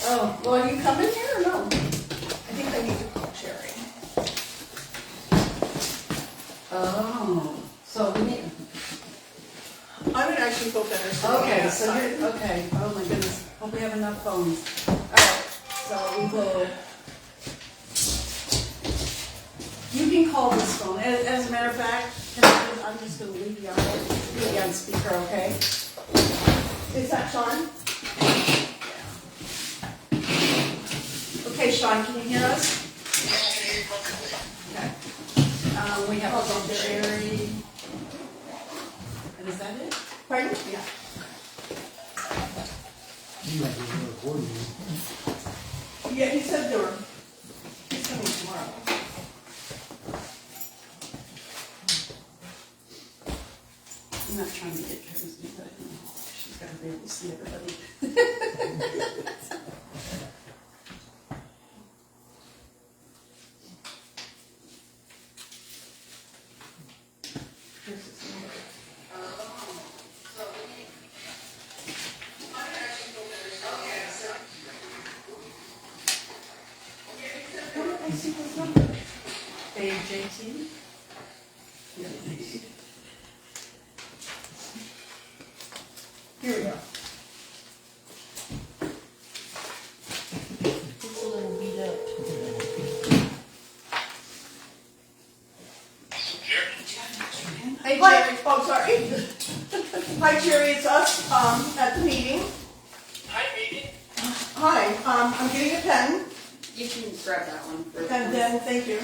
Oh, well, are you coming here or no? I think I need to call Jerry. Oh, so we need. I would actually feel better. sitting Okay, so outside. you're, okay, oh my goodness, hope we have enough phones. Alright, so we will. You can call this phone, as a matter of fact, I'm just gonna leave you on speaker, okay? Is that Sean? Okay, Sean, can you hear us? Okay. We have also Jerry. And is that it? Pardon? Yeah. You might be able to record me. Yeah, he said he's coming tomorrow. I'm not trying to get Kelsey, but she's got to be able to see everybody. Here's his number. How did I see his number? AJT? Yeah. Here we go. It's a little beat up. Hey, Hi, Jerry. oh, sorry. Hi, Jerry, it's us, at the meeting. Hi, meeting. Hi, I'm getting a pen, You can grab that one. and then, thank you,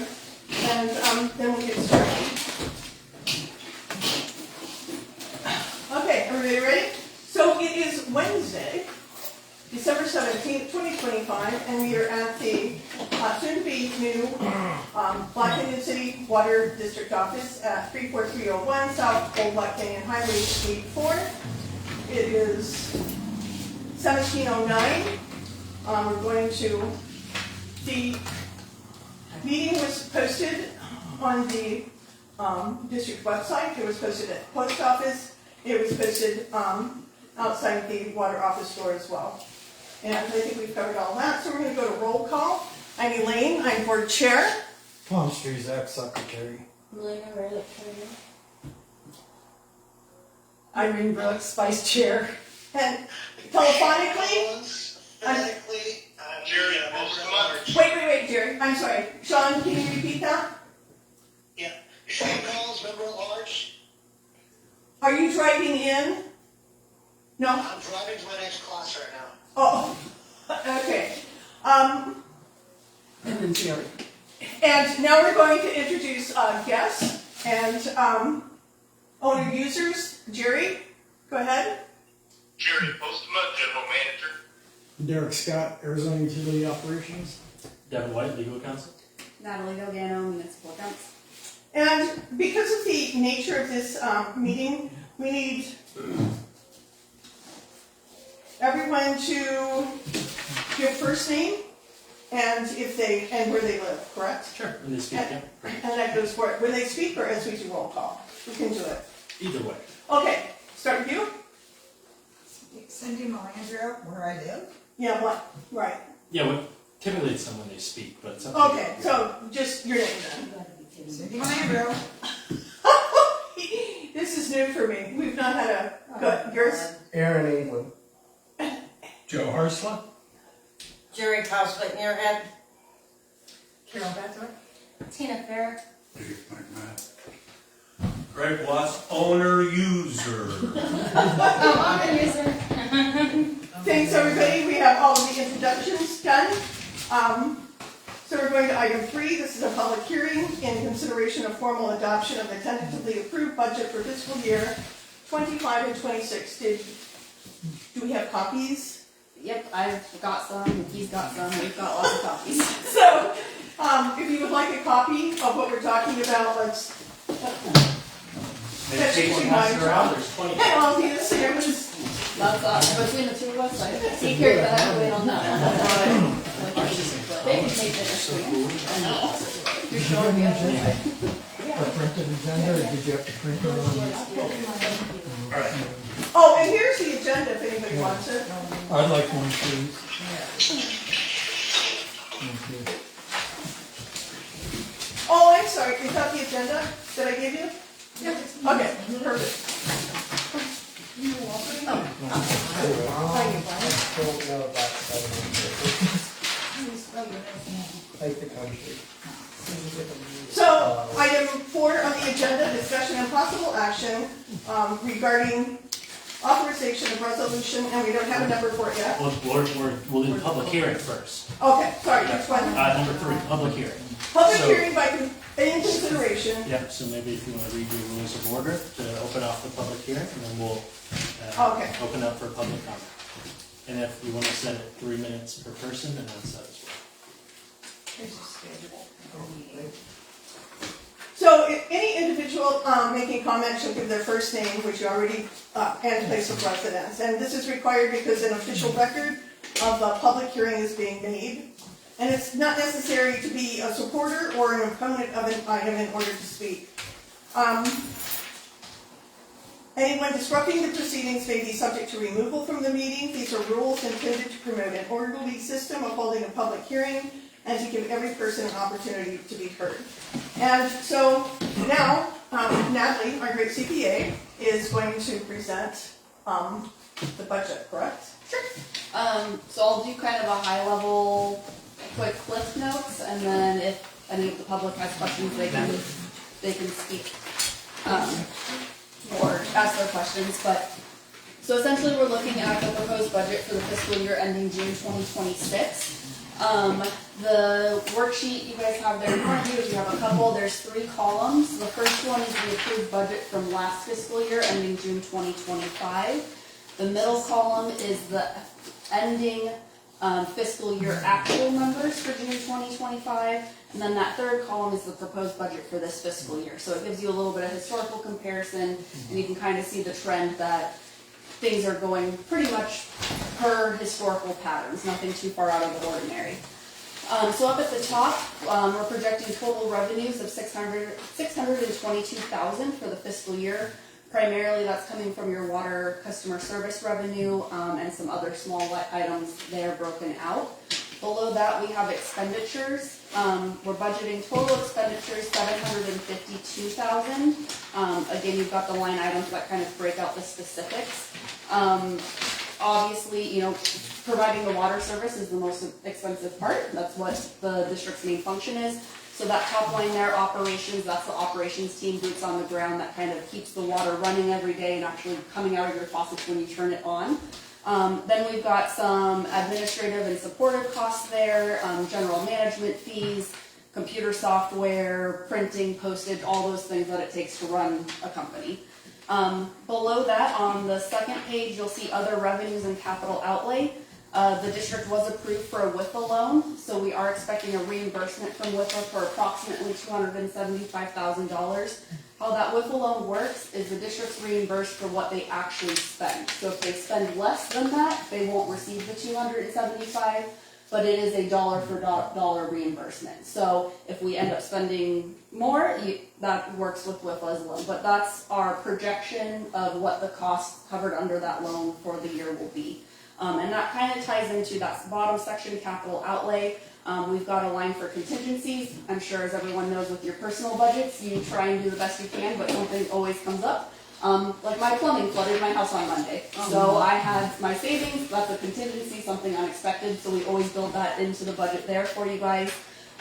and, then we'll get started. Okay, everybody ready? So it is Wednesday, December 17th, 2025, and we are at the soon-to-be new Black Canyon City Water District Office at 34301 South Old Black Canyon Highway 84. It is 17:09. We're going to, the meeting was posted on the district website. It was posted at the post office. It was posted outside the water office door as well. And I think we've covered all that, so we're going to go to roll call. I'm Elaine, I'm board chair. Tom Strizak, secretary. Irene Brooks, vice chair. And telephonically, Phonetically, Jerry, most of them. wait, Jerry, I'm sorry. Sean, can you repeat that? Yeah. Sean Collins, member at large. Are you driving in? No? I'm driving to my next class right now. Oh, okay. And then Jerry. And now we're going to introduce guests and owner users. Jerry, go ahead. Jerry Postma, general manager. Derek Scott, Arizona Utility Operations. Devin White, legal counsel. Natalie Gogano, municipal accounts. And because of the nature of this meeting, we need everyone to give first name and and where they live, correct? Sure. When they speak, yeah. And that goes for it. When they speak or as we do roll call. We can do it. Either way. Okay, start with you. Cindy Melandro, where I live. Yeah, what? Right. Yeah, well, typically it's when they speak, but it's up to Okay, you. so just your name then. Cindy Melandro. This is new for me. We've not had a good yours. Aaron England. Joe Harsla. Jerry Cosplay Nearhead. Carol Batzler. Tina Fair. Greg Watts, owner user. Oh, I'm a user. Thanks everybody. We have all of the introductions done. So we're going to item 3. This is a public hearing in consideration of formal adoption of the tentatively approved budget for fiscal year 25 and 26. Do we have copies? Yep, I've got some, he's got some, we've got lots of copies. So, if you would like a copy of what we're talking about, let's. Maybe take one, pass it around, there's 20. And I'll do this here. That's between the two of us, I take care of that, wait on that. They can take it next week. You're showing me A printed agenda, or did you have to print it on? Oh, and here's the agenda if anybody wants it. I'd like one, please. Thank you. Oh, I'm sorry, is that the agenda that I gave you? Yeah. Okay, perfect. Don't know about 700. Like the country. So, item 4 on the agenda, discussion and possible action regarding authorization of resolution, and we don't have a number for it yet. We'll do public hearing first. Okay, sorry, which one? Number 3, public hearing. Public So- hearing in consideration. Yep, so maybe if you want to read your rules of order to open off the public hearing, and then we'll Okay. open up for public comment. And if you want to set it 3 minutes per person, then that's that as well. So if any individual making comment should give their first name, which you already, and place of residence. And this is required because an official record of a public hearing is being made. And it's not necessary to be a supporter or an opponent of an item in order to speak. Anyone disrupting the proceedings may be subject to removal from the meeting. These are rules intended to promote an orderly system of holding a public hearing and to give every person an opportunity to be heard. And so now, Natalie, our great CPA, is going to present the budget, correct? Sure. So I'll do kind of a high level, quick cliff notes, and then if any of the public has questions, they can speak, or ask their questions, but, so essentially we're looking at the proposed budget for the fiscal year ending June 2026. The worksheet you guys have there in front of you, if you have a couple, there's 3 columns. The first one is the approved budget from last fiscal year ending June 2025. The middle column is the ending fiscal year actual numbers for June 2025, and then that third column is the proposed budget for this fiscal year. So it gives you a little bit of historical comparison, and you can kind of see the trend that things are going pretty much per historical patterns, nothing too far out of the ordinary. So up at the top, we're projecting total revenues of $622,000 for the fiscal year. Primarily, that's coming from your water customer service revenue and some other small items there broken out. Below that, we have expenditures. We're budgeting total expenditures $752,000. Again, you've got the line items that kind of break out the specifics. Obviously, you know, providing the water service is the most expensive part. That's what the district's main function is. So that top line there, operations, that's the operations team, boots on the ground, that kind of keeps the water running every day and actually coming out of your faucets when you turn it on. Then we've got some administrative and supportive costs there, general management fees, computer software, printing, postage, all those things that it takes to run a company. Below that, on the second page, you'll see other revenues and capital outlay. The district was approved for a WIFA loan, so we are expecting a reimbursement from WIFA for approximately $275,000. How that WIFA loan works is the district's reimbursed for what they actually spend. So if they spend less than that, they won't receive the $275,000, but it is a dollar for dollar reimbursement. So if we end up spending more, that works with WIFA as well. But that's our projection of what the costs covered under that loan for the year will be. And that kind of ties into that bottom section, capital outlay. We've got a line for contingencies. I'm sure, as everyone knows, with your personal budgets, you try and do the best you can, but something always comes up. Like my plumbing flooded my house on Monday. So I had my savings, that's a contingency, something unexpected, so we always build that into the budget there for you guys.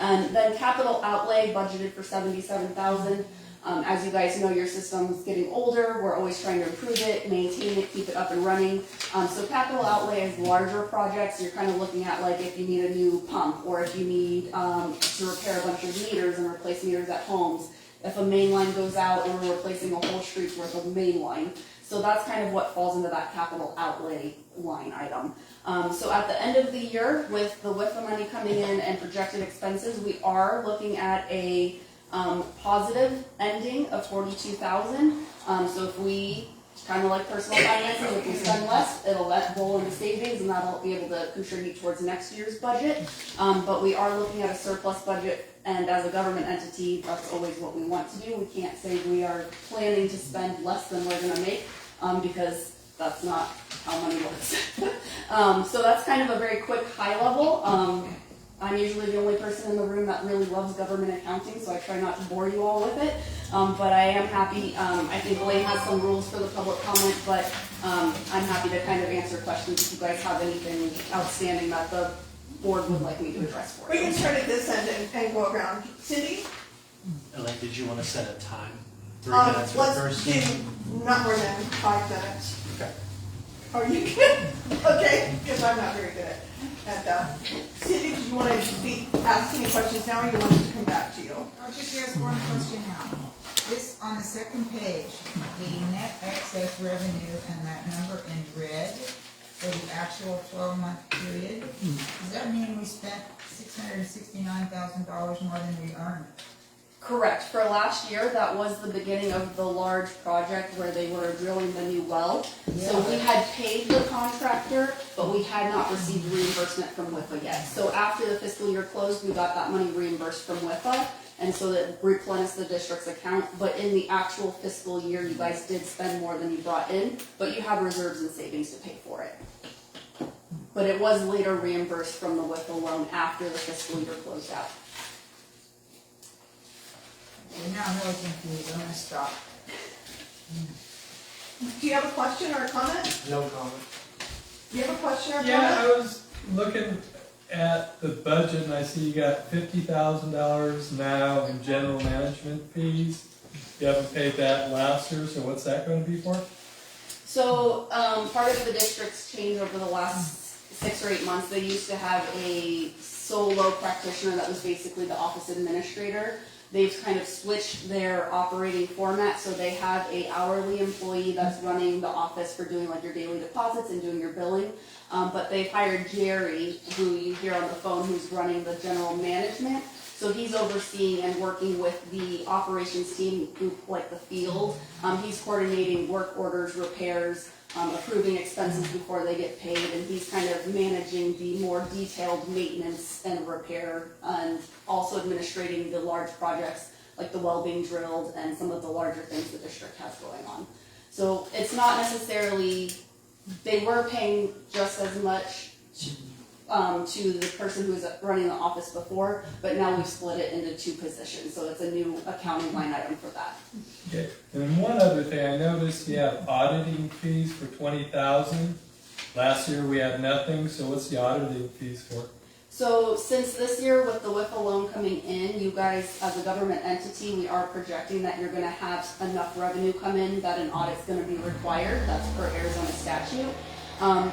And then capital outlay budgeted for $77,000. As you guys know, your system's getting older. We're always trying to improve it, maintain it, keep it up and running. So capital outlay is larger projects. You're kind of looking at like if you need a new pump, or if you need to repair a bunch of meters and replace meters at homes. If a main line goes out and we're replacing a whole street's worth of main line. So that's kind of what falls into that capital outlay line item. So at the end of the year, with the WIFA money coming in and projected expenses, we are looking at a positive ending of $42,000. So if we, kind of like personal finances, if we spend less, it'll roll into savings and that'll be able to contribute towards next year's budget. But we are looking at a surplus budget, and as a government entity, that's always what we want to do. We can't say we are planning to spend less than we're going to make, because that's not how money works. So that's kind of a very quick high level. I'm usually the only person in the room that really loves government accounting, so I try not to bore you all with it. But I am happy, I think Elaine has some rules for the public comment, but I'm happy to kind of answer questions if you guys have anything outstanding that the board would like me to address for We you. can start at this end and go around. Cindy? Elaine, did you want to set a time? 3 minutes per Let's person? do not more than 5 minutes. Okay. Are you good? Okay, because I'm not very good at that. Cindy, do you want to ask any questions now, or you want us to come back to you? I'll just ask one question now. This, on the second page, the net excess revenue and that number in red for the actual 12-month period, does that mean we spent $669,000 more than we earned? Correct. For last year, that was the beginning of the large project where they were drilling the new well. So we had paid the contractor, but we had not received reimbursement from WIFA yet. So after the fiscal year closed, we got that money reimbursed from WIFA, and so that replenished the district's account. But in the actual fiscal year, you guys did spend more than you brought in, but you have reserves and savings to pay for it. But it was later reimbursed from the WIFA loan after the fiscal year closed out. We're now really confused. I'm gonna stop. Do you have a question or a comment? No comment. Do you have a question or a Yeah, comment? I was looking at the budget and I see you got $50,000 now in general management fees. You haven't paid that last year, so what's that going to be for? So, part of the district's change over the last 6 or 8 months, they used to have a solo practitioner that was basically the office administrator. They've kind of switched their operating format, so they have a hourly employee that's running the office for doing like your daily deposits and doing your billing. But they've hired Jerry, who you hear on the phone, who's running the general management. So he's overseeing and working with the operations team, group like the field. He's coordinating work orders, repairs, approving expenses before they get paid, and he's kind of managing the more detailed maintenance and repair, and also administrating the large projects like the well being drilled and some of the larger things the district has going on. So it's not necessarily, they were paying just as much to the person who was running the office before, but now we've split it into 2 positions, so it's a new accounting line item for that. Okay. And then one other thing, I noticed you have auditing fees for $20,000. Last year we had nothing, so what's the auditing fees for? So since this year with the WIFA loan coming in, you guys as a government entity, we are projecting that you're going to have enough revenue come in that an audit's going to be required. That's per Arizona statute.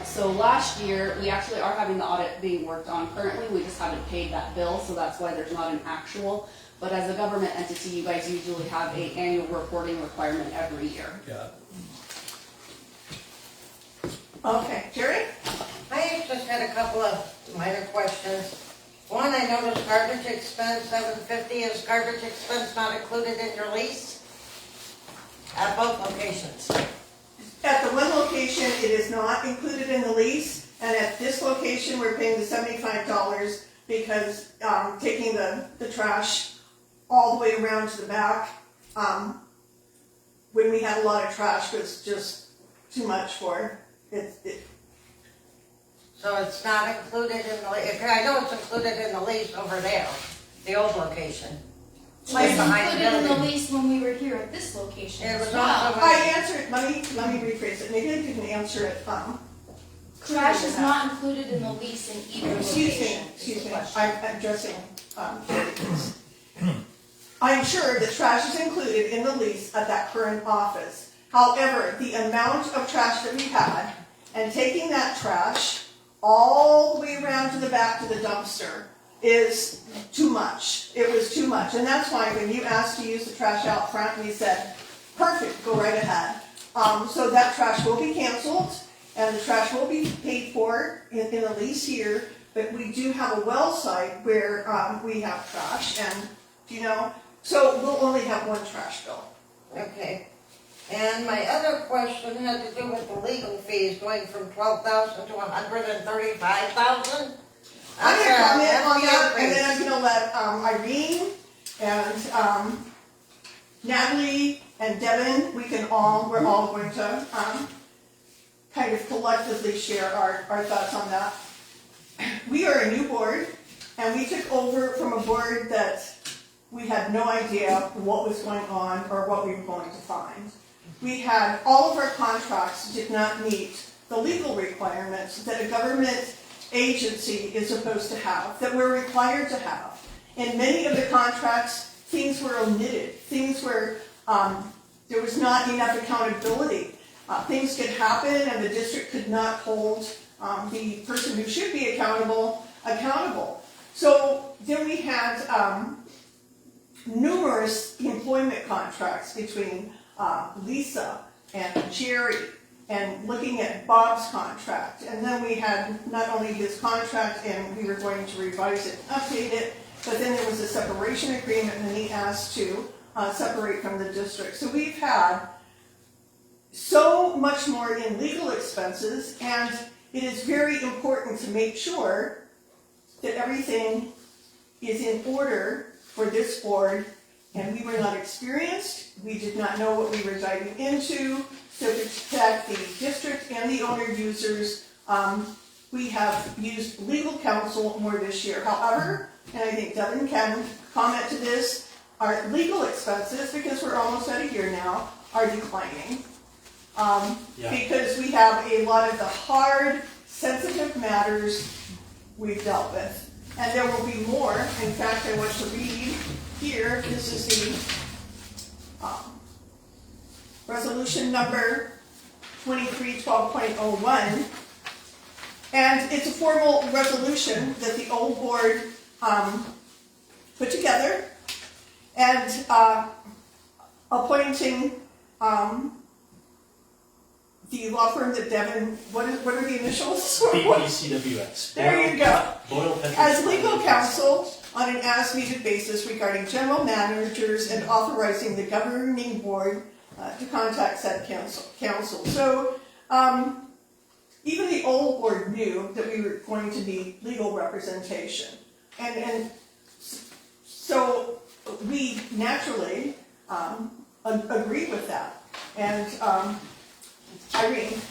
So last year, we actually are having the audit being worked on currently. We just haven't paid that bill, so that's why there's not an actual. But as a government entity, you guys usually have an annual reporting requirement every year. Yeah. Okay, Jerry? I just had a couple of minor questions. One, I noticed garbage expense, $750, is garbage expense not included in your lease? At both locations? At the one location, it is not included in the lease, and at this location, we're paying the $75 because taking the trash all the way around to the back, when we had a lot of trash, was just too much for it. So it's not included in the lease? I know it's included in the lease over there, the old location. It Like was behind the included in the building. lease when we were here at this location It as was well. also- I answered, let me rephrase it, maybe I didn't answer it, Trash is not included in the lease in either location. excuse me, I'm addressing, I'm sure that trash is included in the lease at that current office. However, the amount of trash that we had, and taking that trash all the way around to the back to the dumpster, is too much. It was too much, and that's why when you asked to use the trash out front, we said, perfect, go right ahead. So that trash will be canceled, and the trash will be paid for in the lease here, but we do have a well site where we have trash, and, you know, so we'll only have one trash bill. Okay. And my other question had to do with the legal fees going from $12,000 to $135,000. I'm gonna comment on that, and then I'm gonna let Irene and Natalie and Devin, we're all going to kind of collectively share our thoughts on that. We are a new board, and we took over from a board that we had no idea what was going on or what we were going to find. We had, all of our contracts did not meet the legal requirements that a government agency is supposed to have, that we're required to have. In many of the contracts, things were omitted, things were, there was not enough accountability. Things could happen and the district could not hold the person who should be accountable. So then we had numerous employment contracts between Lisa and Jerry, and looking at Bob's contract. And then we had not only his contract, and we were going to revise it, update it, but then there was a separation agreement, and he asked to separate from the district. So we've had so much more in legal expenses, and it is very important to make sure that everything is in order for this board. And we were not experienced, we did not know what we were diving into, so to protect the district and the owner users, we have used legal counsel more this year. However, and I think Devin can comment to this, our legal expenses, because we're almost at a year now, are declining. Because we have a lot of the hard, sensitive matters we've dealt with. And there will be more. In fact, I want to read here, this is the resolution number 2312.01. And it's a formal resolution that the old board put together, and appointing the law firm that Devin, what are the initials? BCCWID. There you go. Boyle As legal counsel on an as-needed basis regarding general managers and authorizing the governing board to contact said council. So even the old board knew that we were going to need legal representation. And so we naturally agreed with that. And Irene.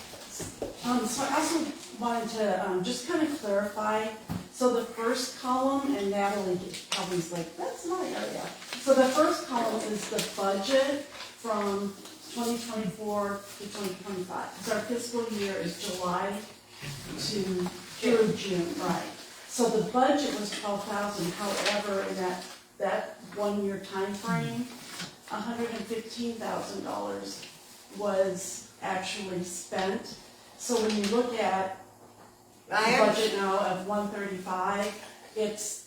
So I also wanted to just kind of clarify. So the first column, and Natalie probably's like, that's my area. So the first column is the budget from 2024 to 2025. Because our fiscal year is July through June, right? So the budget was 12,000. However, in that 1 year time frame, $115,000 was actually spent. So when you look at the budget now of 135, it's,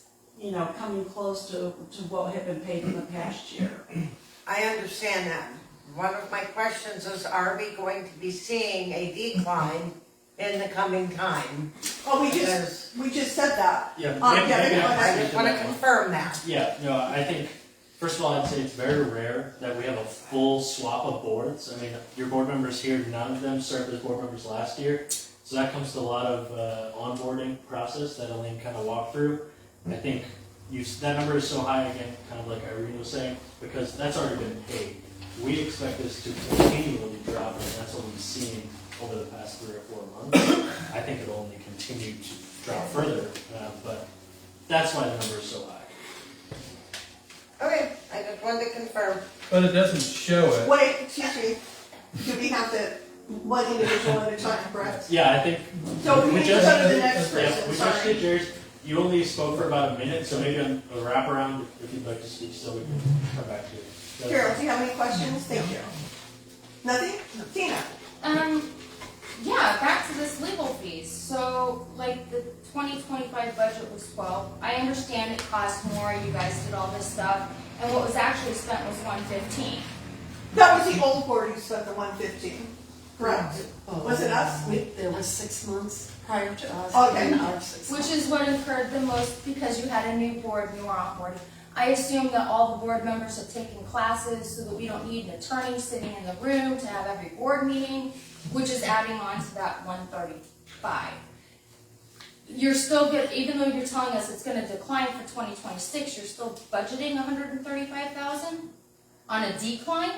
coming close to what had been paid in the past year. I understand that. One of my questions is, are we going to be seeing a decline in the coming time? Oh, we just said that. Yeah, I just want to confirm that. Yeah, I think, first of all, I'd say it's very rare that we have a full swap of boards. I mean, your board members here, none of them served as board members last year. So that comes to a lot of onboarding process that Elaine kind of walked through. I think that number is so high, again, kind of like Irene was saying, because that's already been paid. We expect this to continually drop, and that's what we've seen over the past 3 or 4 months. I think it'll only continue to drop further, but that's why the number is so high. Okay, I just wanted to confirm. But it doesn't show it. Wait, excuse me. Do we have to, one individual at a time, correct? Yeah, I think. So we need to go to the next Yeah, person, we just sorry. did yours. You only spoke for about a minute, so maybe a wraparound if you'd like to speak, so we can come back to you. Carol, do you have any questions? Thank you. Nothing? Tina? Yeah, back to this legal fees. So, like, the 2025 budget was 12. I understand it cost more, you guys did all this stuff, and what was actually spent was 115. That was the old board who spent the 115, correct? Was it us? There was 6 months prior to us. Okay. And our 6 months. Which is what incurred the most because you had a new board, you were onboarded. I assume that all the board members have taken classes so that we don't need an attorney sitting in the room to have every board meeting, which is adding on to that 135. You're still good, even though you're telling us it's gonna decline for 2026, you're still budgeting 135,000? On a decline?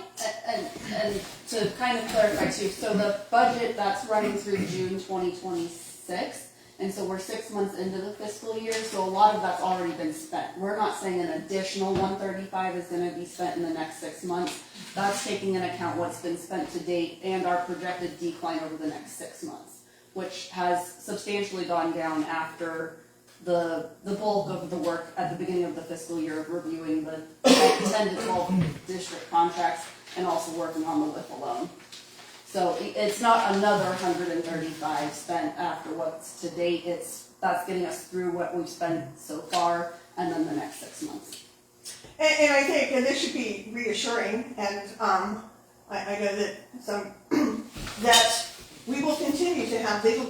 And to kind of clarify too, so the budget that's running through June 2026, and so we're 6 months into the fiscal year, so a lot of that's already been spent. We're not saying an additional 135 is gonna be spent in the next 6 months. That's taking into account what's been spent to date and our projected decline over the next 6 months, which has substantially gone down after the bulk of the work at the beginning of the fiscal year of reviewing the 10 to 12 district contracts and also working on the WIF alone. So it's not another 135 spent after what's to date, that's getting us through what we've spent so far and then the next 6 months. And I think, and this should be reassuring, and I know that that we will continue to have legal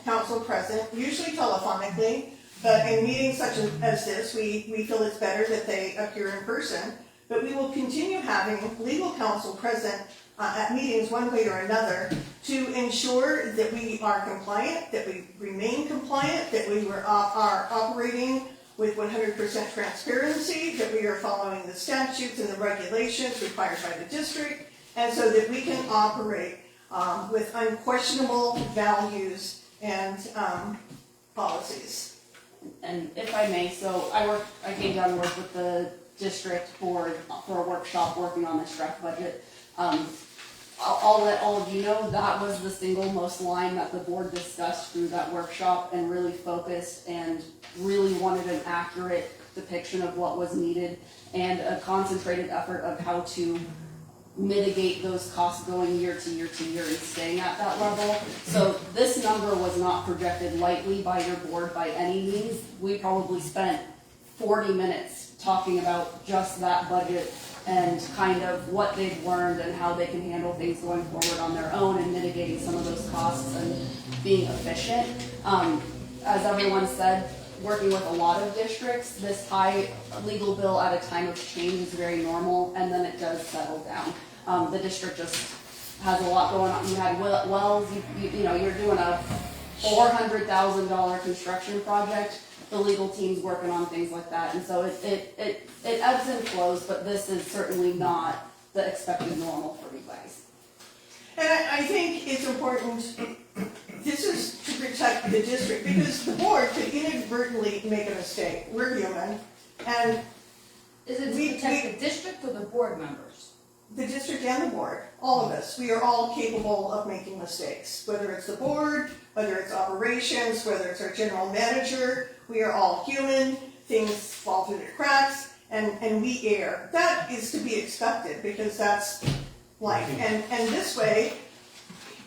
counsel present, usually telephonically, but in meetings such as this, we feel it's better that they appear in person. But we will continue having legal counsel present at meetings one way or another to ensure that we are compliant, that we remain compliant, that we are operating with 100% transparency, that we are following the statutes and the regulations required by the district, and so that we can operate with unquestionable values and policies. And if I may, so I came down and worked with the district board for a workshop working on this draft budget. I'll let all of you know that was the single most line that the board discussed through that workshop and really focused and really wanted an accurate depiction of what was needed and a concentrated effort of how to mitigate those costs going year to year to year and staying at that level. So this number was not projected lightly by your board by any means. We probably spent 40 minutes talking about just that budget and kind of what they've learned and how they can handle things going forward on their own and mitigating some of those costs and being efficient. As everyone said, working with a lot of districts, this high legal bill at a time of change is very normal, and then it does settle down. The district just has a lot going on. You had wells, you know, you're doing a $400,000 construction project. The legal team's working on things like that, and so it ebbs and flows, but this is certainly not the expected normal for you guys. And I think it's important, this is to protect the district, because the board could inadvertently make a mistake. We're human, and Is it to protect the district or the board members? the district and the board, all of us, we are all capable of making mistakes. Whether it's the board, whether it's operations, whether it's our general manager, we are all human, things fall through the cracks, and we err. That is to be expected, because that's life. And this way,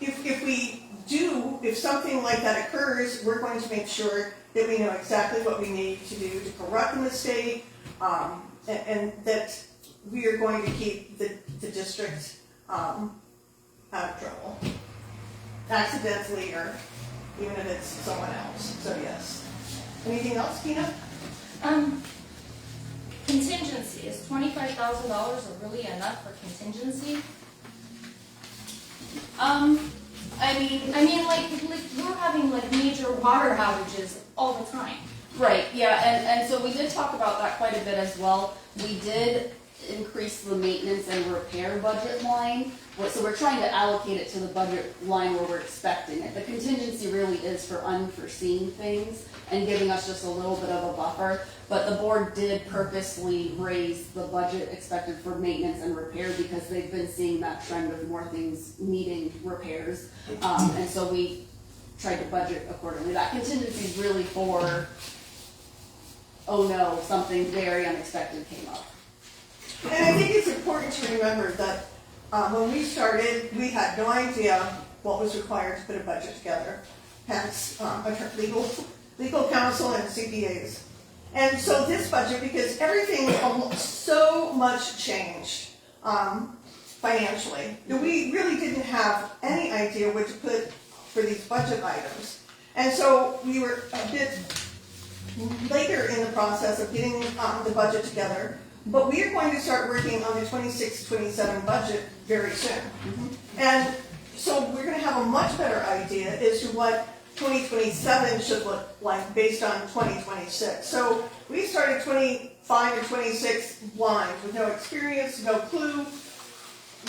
if something like that occurs, we're going to make sure that we know exactly what we need to do to correct the mistake, and that we are going to keep the district out of trouble, accidentally or even if it's someone else. So yes. Anything else, Tina? Contingency, is $25,000 really enough for contingency? I mean, like we're having like major water outages all the time. right, yeah, and so we did talk about that quite a bit as well. We did increase the maintenance and repair budget line, so we're trying to allocate it to the budget line where we're expecting it. The contingency really is for unforeseen things and giving us just a little bit of a buffer, but the board did purposely raise the budget expected for maintenance and repair because they've been seeing that trend of more things needing repairs, and so we tried to budget accordingly. That contingency is really for, oh no, something very unexpected came up. And I think it's important to remember that when we started, we had no idea what was required to put a budget together, hence legal counsel and CPAs. And so this budget, because everything, so much changed financially, that we really didn't have any idea what to put for these budget items. And so we were a bit later in the process of getting the budget together. But we are going to start working on the 26-27 budget very soon. And so we're going to have a much better idea as to what 2027 should look like based on 2026. So we started 25 or 26 blind with no experience, no clue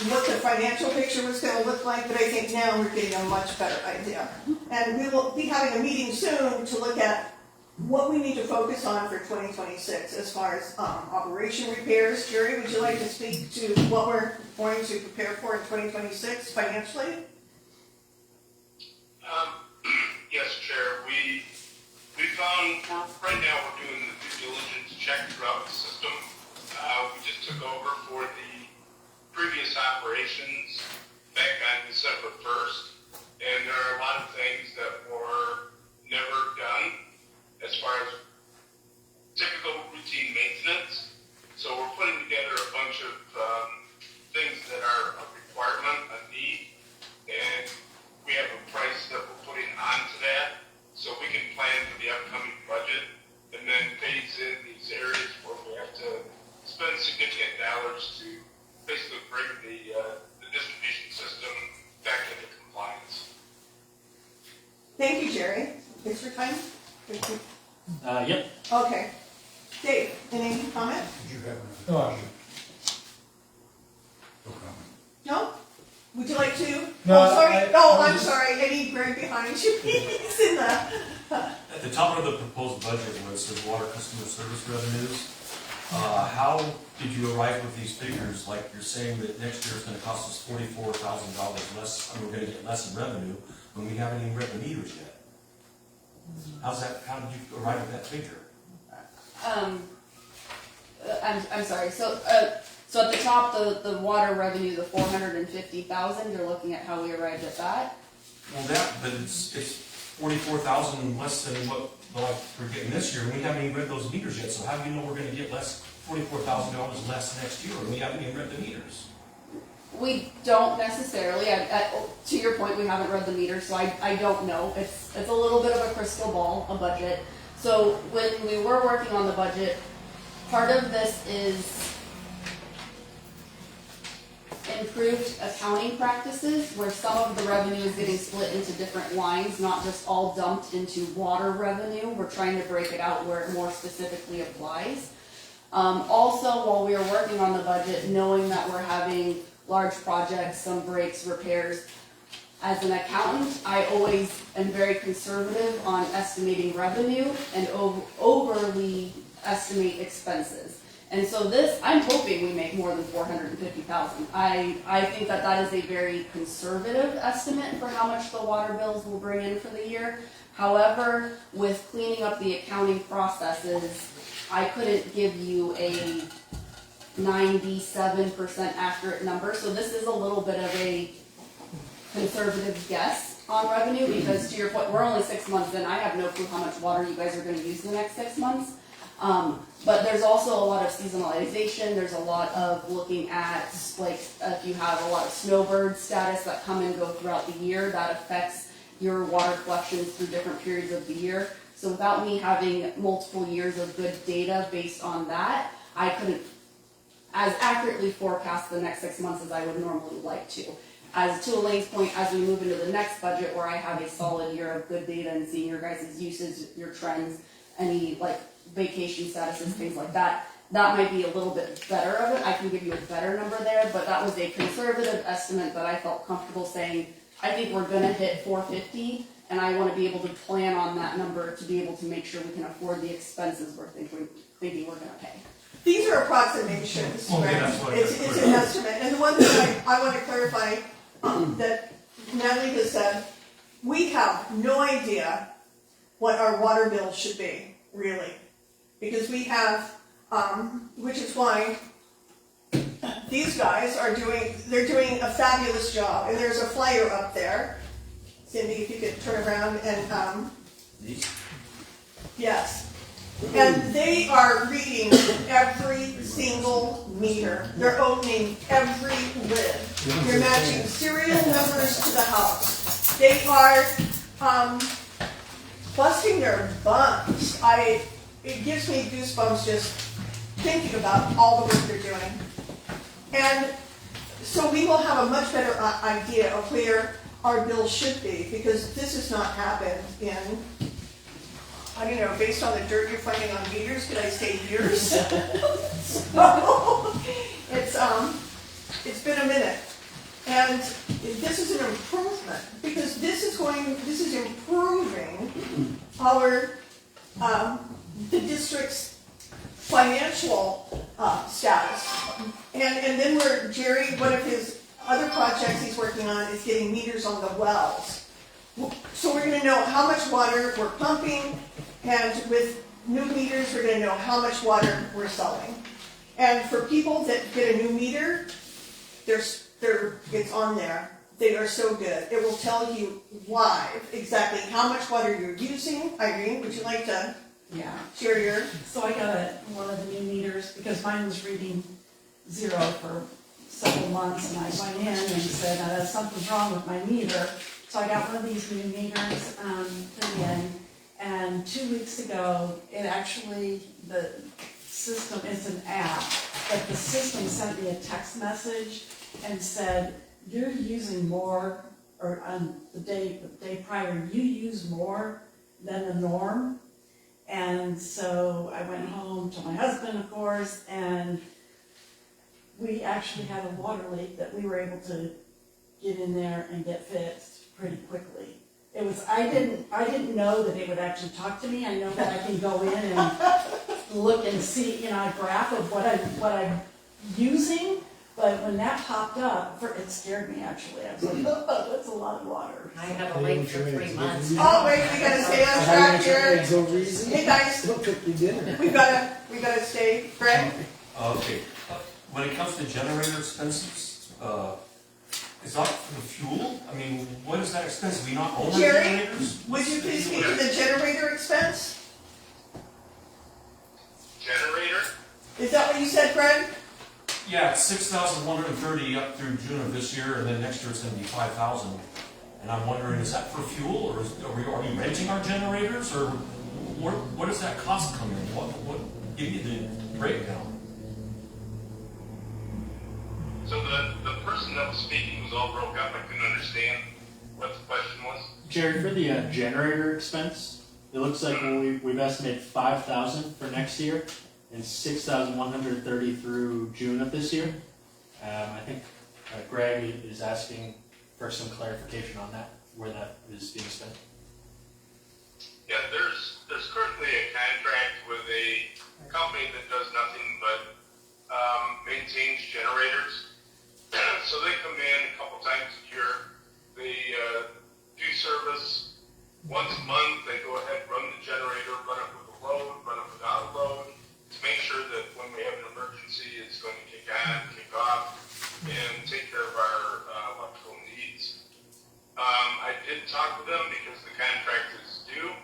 what the financial picture was going to look like, but I think now we're getting a much better idea. And we will be having a meeting soon to look at what we need to focus on for 2026 as far as operation repairs. Jerry, would you like to speak to what we're going to prepare for in 2026 financially? Yes, Chair. We found, right now we're doing the due diligence check throughout the system. We just took over for the previous operations back on December 1st, and there are a lot of things that were never done as far as typical routine maintenance. So we're putting together a bunch of things that are a requirement, a need, and we have a price that we're putting onto that, so we can plan for the upcoming budget and then phase in these areas where we have to spend significant dollars to basically bring the distribution system back into compliance. Thank you, Jerry. Thanks for your time. Yep. Okay. Dave, any comment? Did you have Oh, no comment? No? Would you like to? No, Oh, sorry. I'm just- sorry. I need Greg behind you. He's in the. At the top of the proposed budget where it says water customer service revenues, how did you arrive with these figures? Like you're saying that next year is gonna cost us $44,000 less, and we're gonna get less in revenue when we haven't even read the meters yet. How did you arrive at that figure? I'm sorry, so at the top, the water revenue, the 450,000, you're looking at how we arrived at that? Well, but it's 44,000 less than what, like, we're getting this year, and we haven't even read those meters yet, so how do you know we're gonna get $44,000 less next year, and we haven't even read the meters? We don't necessarily, to your point, we haven't read the meter, so I don't know. It's a little bit of a crystal ball, a budget. So when we were working on the budget, part of this is improved accounting practices, where some of the revenue is getting split into different lines, not just all dumped into water revenue. We're trying to break it out where it more specifically applies. Also, while we were working on the budget, knowing that we're having large projects, some breaks, repairs, as an accountant, I always am very conservative on estimating revenue and overly estimate expenses. And so this, I'm hoping we make more than 450,000. I think that is a very conservative estimate for how much the water bills will bring in for the year. However, with cleaning up the accounting processes, I couldn't give you a 97% accurate number. So this is a little bit of a conservative guess on revenue, because to your point, we're only 6 months in. I have no clue how much water you guys are going to use in the next 6 months. But there's also a lot of seasonalization. There's a lot of looking at, like, if you have a lot of snowbird status that come and go throughout the year, that affects your water collections through different periods of the year. So without me having multiple years of good data based on that, I couldn't as accurately forecast the next 6 months as I would normally like to. As to Elaine's point, as we move into the next budget where I have a solid year of good data and seeing your guys' usage, your trends, any like vacation statuses, things like that, that might be a little bit better of it. I can give you a better number there, but that was a conservative estimate that I felt comfortable saying, I think we're gonna hit 450, and I wanna be able to plan on that number to be able to make sure we can afford the expenses we're thinking we're gonna pay. These are approximations, Okay, right? that's what It's an estimate. And the one thing I want to clarify that Natalie has said, we have no idea what our water bill should be, really. Because we have, which is why these guys they're doing a fabulous job. And there's a flyer up there. Cindy, if you could turn around and, yes. And they are reading every single meter. They're opening every lid. They're matching serial numbers to the house. They are busting their bums. It gives me goosebumps just thinking about all the work they're doing. And so we will have a much better idea of where our bill should be, because this has not happened in I don't know, based on the dirt you're finding on meters, could I say years? So, it's been a minute. And this is an improvement, because this is improving our, the district's financial, status. And then Jerry, one of his other projects he's working on is getting meters on the wells. So we're gonna know how much water we're pumping, and with new meters, we're gonna know how much water we're selling. And for people that get a new meter, it's on there. They are so good. It will tell you live exactly how much water you're using. Irene, would you like to Yeah. share your? So I got one of the new meters, because mine was reading 0 for several months, and I went in and said, something's wrong with my meter. So I got one of these new meters, put in, and 2 weeks ago, it actually, the system, it's an app, but the system sent me a text message and said, you're using more, or on the day prior, you use more than the norm. And so I went home to my husband, of course, and we actually had a water leak that we were able to get in there and get fixed pretty quickly. It was, I didn't know that it would actually talk to me. I know that I can go in and look and see, a graph of what I'm using, but when that popped up, it scared me actually. I was like, oh, that's a lot of water. I had a leak for 3 months. Oh, wait, we gotta stay on track here. So easy. Hey, guys, Don't cook you dinner. we gotta stay. Greg? Okay, when it comes to generator expenses, is that for the fuel? I mean, what is that expense? We not own our Jerry, generators? would you please speak to the generator expense? Generator? Is that what you said, Greg? Yeah, it's 6,130 up through June of this year, and then next year it's gonna be 5,000. And I'm wondering, is that for fuel, or are we renting our generators, or what does that cost come in? What give you the breakdown? So the person that was speaking was all broke up. I couldn't understand what the question was. Jerry, for the generator expense, it looks like we've estimated 5,000 for next year and 6,130 through June of this year. I think Greg is asking for some clarification on that, where that is being spent. Yeah, there's currently a contract with a company that does nothing but maintains generators. So they come in a couple times a year. They do service once a month. They go ahead, run the generator, run it with a load, run it without a load, to make sure that when we have an emergency, it's going to kick on, kick off, and take care of our electrical needs. I did talk with them because the contract is due,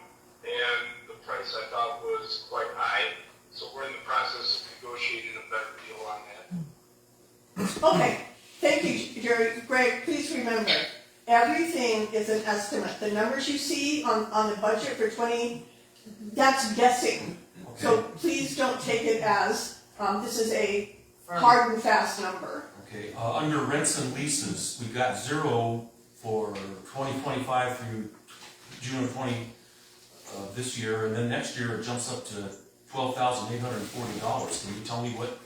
and the price I thought was quite high. So we're in the process of negotiating a better deal on that. Okay, thank you, Jerry. Greg, please remember, everything is an estimate. The numbers you see on the budget for that's guessing. Okay. So please don't take it as, this is a hard and fast number. Okay, under rents and leases, we've got 0 for 2025 through June of this year, and then next year it jumps up to $12,840. Can you tell me what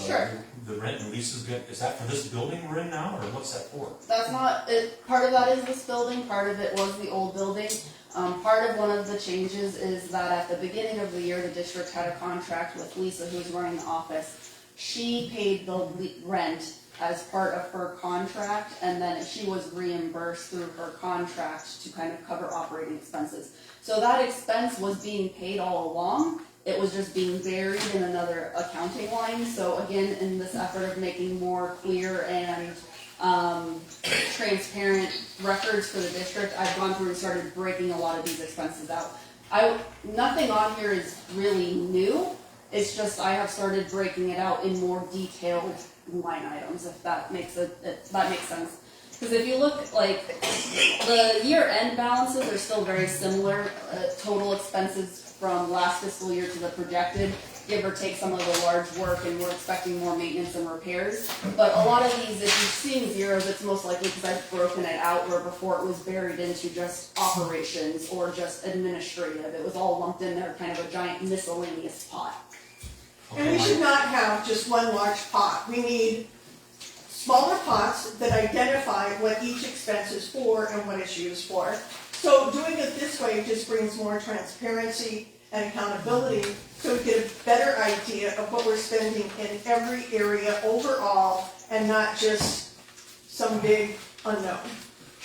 Sure. the rent and leases get? Is that for this building we're in now, or what's that for? That's not, part of that is this building, part of it was the old building. Part of one of the changes is that at the beginning of the year, the district had a contract with Lisa, who's running the office. She paid the rent as part of her contract, and then she was reimbursed through her contract to kind of cover operating expenses. So that expense was being paid all along. It was just being buried in another accounting line. So again, in this effort of making more clear and transparent records for the district, I've gone through and started breaking a lot of these expenses out. Nothing on here is really new. It's just I have started breaking it out in more detailed line items, if that makes sense. Because if you look, like, the year-end balances are still very similar. Total expenses from last fiscal year to the projected give or take some of the large work, and we're expecting more maintenance and repairs. But a lot of these, if you're seeing zeros, it's most likely because I've broken it out, where before it was buried into just operations or just administrative. It was all lumped in there, kind of a giant miscellaneous pot. And we should not have just one large pot. We need smaller pots that identify what each expense is for and what it's used for. So doing it this way just brings more transparency and accountability, so we get a better idea of what we're spending in every area overall, and not just some big unknown.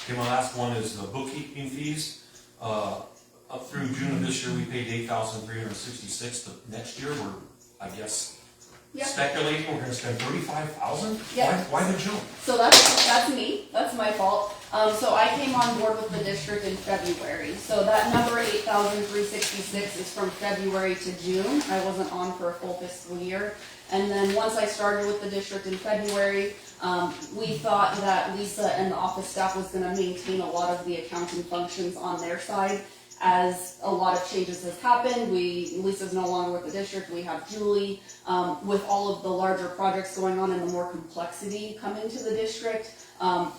Okay, my last one is the bookkeeping fees. Up through June of this year, we paid $8,366. The next year, we're, I guess, Yeah. speculating we're gonna spend $35,000? Yeah. Why the jump? So that's me, that's my fault. So I came on board with the district in February. So that number 8,366 is from February to June. I wasn't on for a full fiscal year. And then once I started with the district in February, we thought that Lisa and the office staff was gonna maintain a lot of the accounting functions on their side. As a lot of changes has happened, Lisa's no longer with the district, we have Julie. With all of the larger projects going on and the more complexity coming to the district,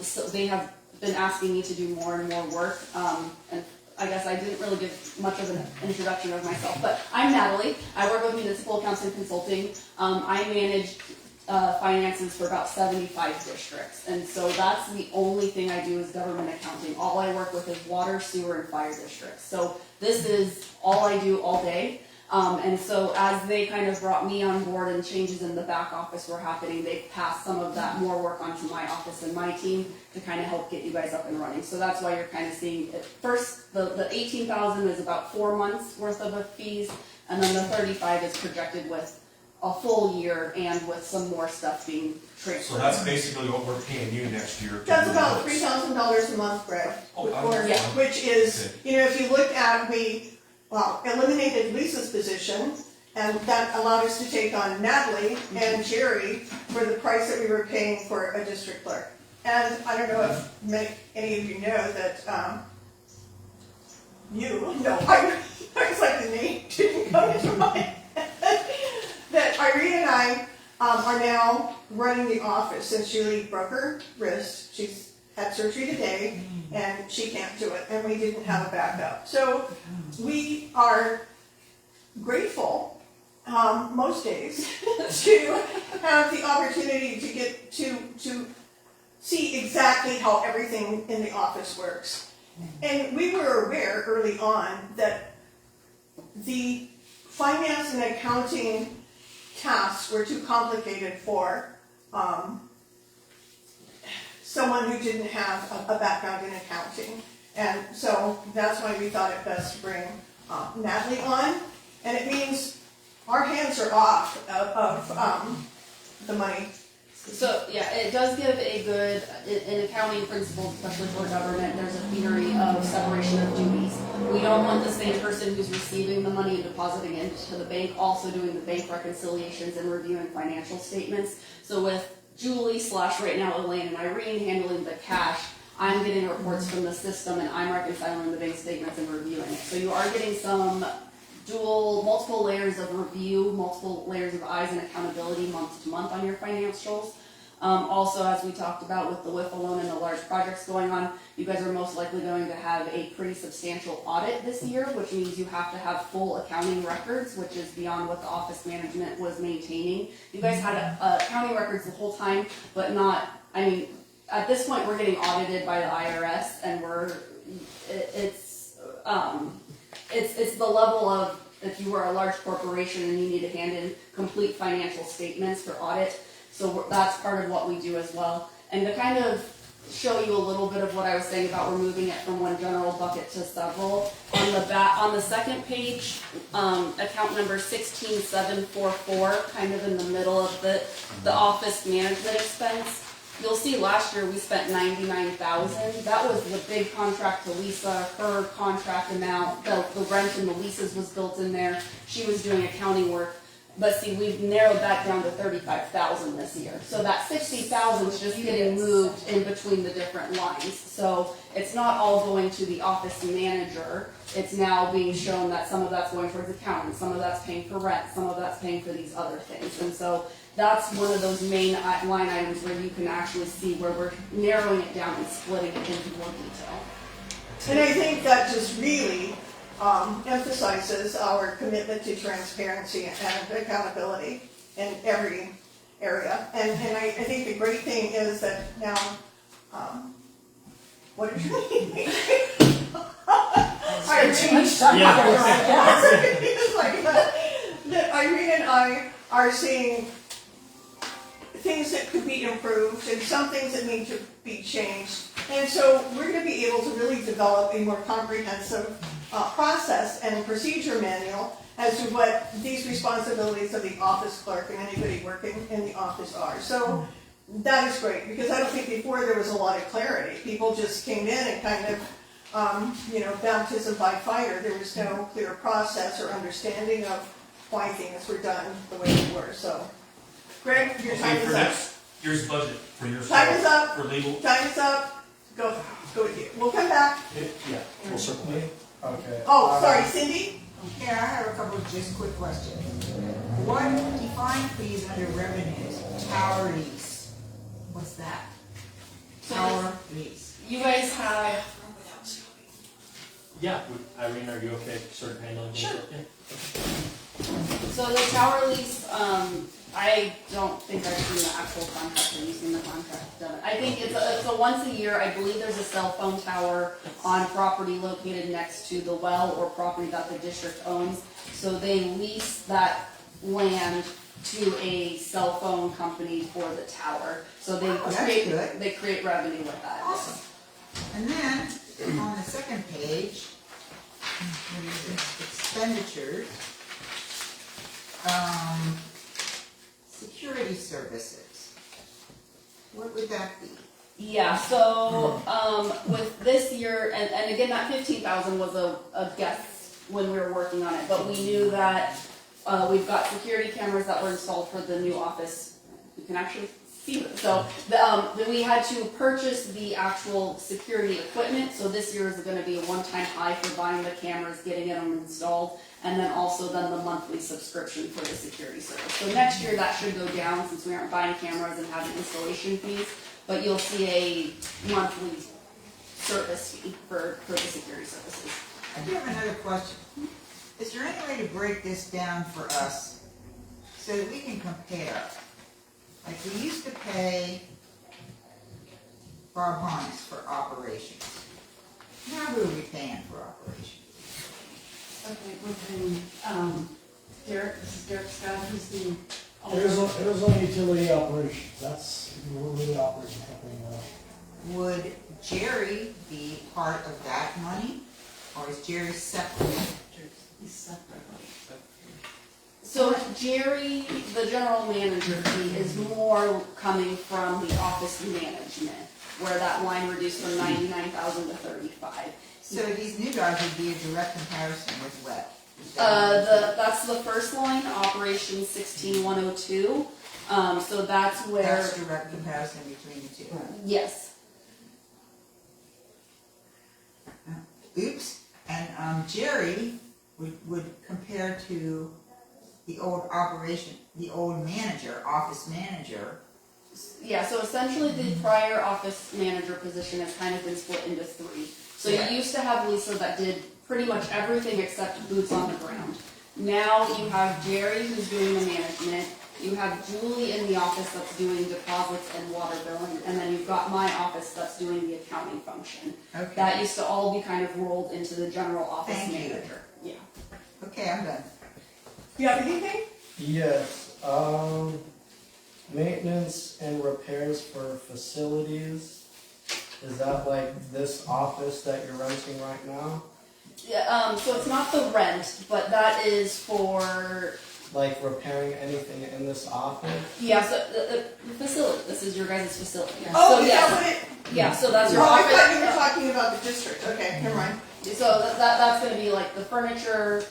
so they have been asking me to do more and more work. And I guess I didn't really give much of an introduction of myself, but I'm Natalie. I work with Municipal Accounts and Consulting. I manage finances for about 75 districts, and so that's the only thing I do is government accounting. All I work with is water, sewer, and fire districts. So this is all I do all day. And so as they kind of brought me on board and changes in the back office were happening, they passed some of that more work onto my office and my team to kind of help get you guys up and running. So that's why you're kind of seeing at first the 18,000 is about 4 months worth of fees, and then the 35 is projected with a full year and with some more stuff being transferred. So that's basically what we're paying you next year. That's about $3,000 a month, Greg. Oh, Or- which is, you know, if you look at, we eliminated Lisa's position, and that allowed us to take on Natalie and Jerry for the price that we were paying for a district clerk. And I don't know if any of you know that, I was like, the name didn't come into my head. That Irene and I are now running the office since Julie broke her wrist. She's had surgery today, and she can't do it, and we didn't have a backup. So we are grateful most days to have the opportunity to get to see exactly how everything in the office works. And we were aware early on that the finance and accounting tasks were too complicated for someone who didn't have a background in accounting. And so that's why we thought it best to bring Natalie on. And it means our hands are off of the money. So, yeah, it does give a good, in accounting principles, especially for government, there's a theory of separation of duties. We don't want the same person who's receiving the money and depositing it into the bank also doing the bank reconciliations and reviewing financial statements. So with Julie / right now Elaine and Irene handling the cash, I'm getting reports from the system and I'm reconciling the bank statements and reviewing it. So you are getting some multiple layers of review, multiple layers of eyes and accountability month to month on your financials. Also, as we talked about with the WIF alone and the large projects going on, you guys are most likely going to have a pretty substantial audit this year, which means you have to have full accounting records, which is beyond what the office management was maintaining. You guys had accounting records the whole time, but not, I mean, at this point we're getting audited by the IRS, and it's the level of, if you were a large corporation and you need to hand in complete financial statements for audit. So that's part of what we do as well. And to kind of show you a little bit of what I was saying about removing it from one general bucket to several, on the second page, account number 16744, kind of in the middle of the office management expense, you'll see last year we spent $99,000. That was the big contract to Lisa, her contract amount, the rent and the leases was built in there. She was doing accounting work. But see, we've narrowed that down to 35,000 this year. So that 60,000 is just getting moved in between the different lines. So it's not all going to the office manager. It's now being shown that some of that's going towards accounting, some of that's paying for rent, some of that's paying for these other things. And so that's one of those main line items where you can actually see where we're narrowing it down and splitting it into more detail. And I think that just really emphasizes our commitment to transparency and accountability in every area. And I think the great thing is that now, what did you mean? That Irene and I are seeing things that could be improved and some things that need to be changed. And so we're going to be able to really develop a more comprehensive process and procedure manual as to what these responsibilities of the office clerk and anybody working in the office are. So that is great, because I don't think before there was a lot of clarity. People just came in and kind of, baptism by fire. There was no clear process or understanding of why things were done the way they were. So, Greg, your time is for up. next year's budget, for your Time is up. for legal. Time is up. Go with you. We'll come back. Yeah, we'll circle back. Okay. Oh, sorry, Cindy? Yeah, I have a couple of just quick questions. What define fees under revenues? Tower lease. What's that? So Tower lease. you guys have, Yeah, Irene, are you okay sort of handling this? Sure. Yeah. so the tower lease, I don't think I've seen the actual contract. Have you seen the contract done? I think it's a once a year. I believe there's a cell phone tower on property located next to the well or property that the district owns. So they lease that land to a cell phone company for the tower. So they create revenue with that. Awesome. And then, on the second page, what is it? Expenditures. Security services. What would that be? Yeah, so, with this year, and again, that 15,000 was a guess when we were working on it, but we knew that, we've got security cameras that were installed for the new office. You can actually see it. So, we had to purchase the actual security equipment, so this year is gonna be a one-time high for buying the cameras, getting them installed, and then also then the monthly subscription for the security service. So next year that should go down since we aren't buying cameras and having installation fees, but you'll see a monthly service fee for the security services. I do have another question. Is there any way to break this down for us so that we can compare? Like, we used to pay Bob Harness for operations. Now who are we paying for operations? Okay, we're paying, Derek, this is Derek Scott, who's the owner. It was on utility operations, that's, we're really operating company now. Would Jerry be part of that money? Or is Jerry separate? He's separate. So Jerry, the general manager fee, is more coming from the office management, where that line reduced from 99,000 to 35. So these new guys would be a direct comparison with what? That's the first line, operation 16102. So that's where. That's direct comparison between the two. Yes. Oops, and Jerry would compare to the old operation, the old manager, office manager. Yeah, so essentially the prior office manager position has kind of been split into three. So you used to have Lisa that did pretty much everything except boots on the ground. Now you have Jerry who's doing the management, you have Julie in the office that's doing deposits and water billing, and then you've got my office that's doing the accounting function. Okay. That used to all be kind of rolled into the general office Thank you. manager. Yeah. Okay, I'm done. You have anything? Yes, maintenance and repairs for facilities, is that like this office that you're renting right now? Yeah, so it's not the rent, but that is for, Like repairing anything in this office? yeah, so the facility, this is your guys' facility. Oh, So is yes. that what it? Yeah, so that's your Oh, I office. thought you were talking about the district. Okay, never mind. So that's gonna be like the furniture,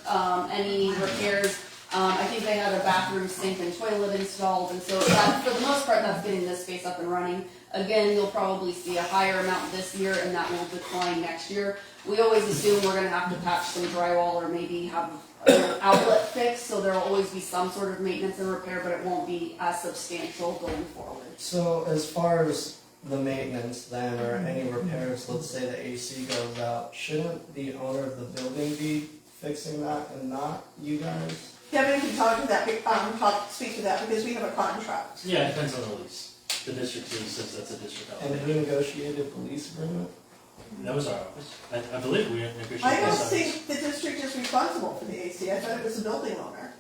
any repairs. I think they had a bathroom sink and toilet installed, and so that, for the most part, that's getting this space up and running. Again, you'll probably see a higher amount this year, and that will decline next year. We always assume we're gonna have to patch some drywall or maybe have an outlet fixed, so there'll always be some sort of maintenance and repair, but it won't be as substantial going forward. So as far as the maintenance then, or any repairs, let's say the AC goes out, shouldn't the owner of the building be fixing that and not you guys? Kevin can talk to that, speak to that, because we have a contract. Yeah, it depends on the lease. The district lease says that's a district And element. who negotiated the lease agreement? That was our office. I believe we negotiated. I don't this think the district is responsible for the AC, I thought it was the building owner.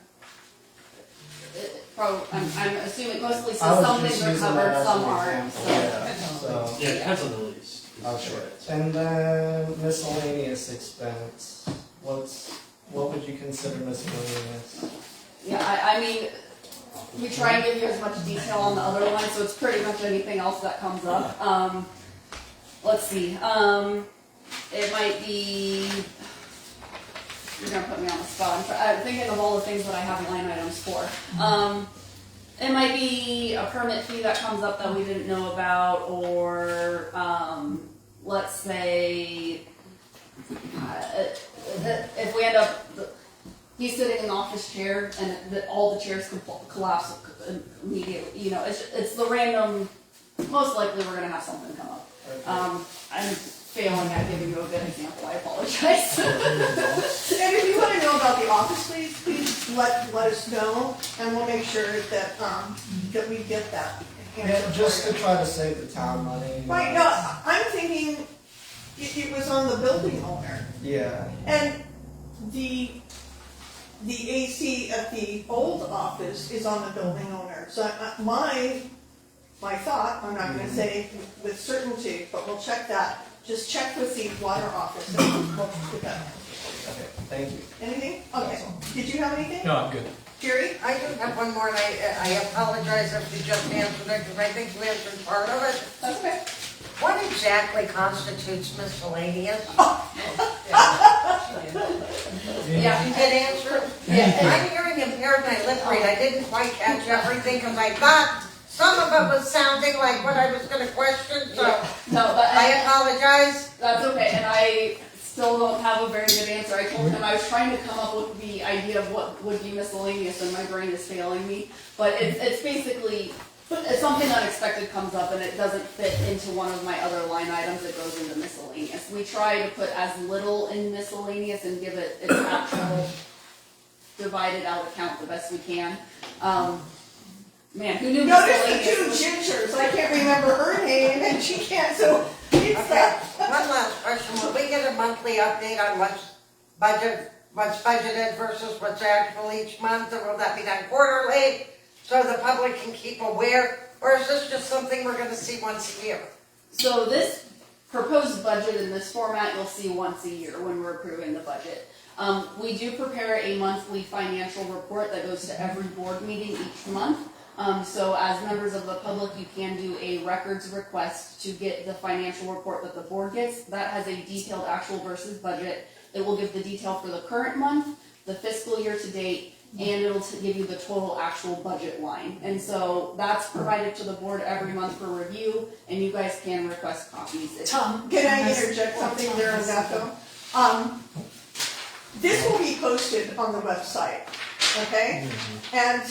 I'm assuming mostly I since was some just things are using that covered, as some an aren't, example, so. yeah, so. Yeah, it depends on the lease. Okay. And then miscellaneous expense, what would you consider miscellaneous? Yeah, I mean, we try and give you as much detail on the other line, so it's pretty much anything else that comes up. Let's see, it might be, you're gonna put me on the spot, I'm thinking of all the things that I have line items for. It might be a permit fee that comes up that we didn't know about, or, let's say, if we end up, he's sitting in an office chair and all the chairs collapse immediately, you know, it's the random, most likely we're gonna have something come up. I'm failing at giving you a good example, I apologize. And if you wanna know about the office lease, please let us know, and we'll make sure that, that we get that answer Yeah, just for to you. try to save the town money. Right, no, I'm thinking it was on the building owner. Yeah, And the AC at the old office is on the building owner. So my thought, I'm not gonna say with certainty, but we'll check that. Just check with the water office and we'll put that. okay, thank you. Anything? Okay. Did you have anything? No, I'm good. Jerry? I do have one more, and I apologize if you just answered it, because I think you answered part of it. That's okay. What exactly constitutes miscellaneous? Yeah. You did answer? Yeah. I'm hearing impaired and I lip read. I didn't quite catch everything because I thought some of it was sounding like what I was gonna question, so No, but I apologize. that's okay, and I still don't have a very good answer. I told him I was trying to come up with the idea of what would be miscellaneous, and my brain is failing me. But it's basically, if something unexpected comes up and it doesn't fit into one of my other line items, it goes into miscellaneous. We try to put as little in miscellaneous and give it its actual divided out account the best we can. Man, who knew Notice the two miscellaneous? gingers. I can't remember her name and she can't, so it's Okay, that. one last question. Will we get a monthly update on what's budgeted versus what's actual each month, or will that be done quarterly so the public can keep aware? Or is this just something we're gonna see once a year? So this proposed budget in this format, you'll see once a year when we're approving the budget. We do prepare a monthly financial report that goes to every board meeting each month. So as members of the public, you can do a records request to get the financial report that the board gets. That has a detailed actual versus budget. It will give the detail for the current month, the fiscal year to date, and it'll give you the total actual budget line. And so that's provided to the board every month for review, and you guys can request copies. Tom, can I interject something there on that though? This will be posted on the website, okay? And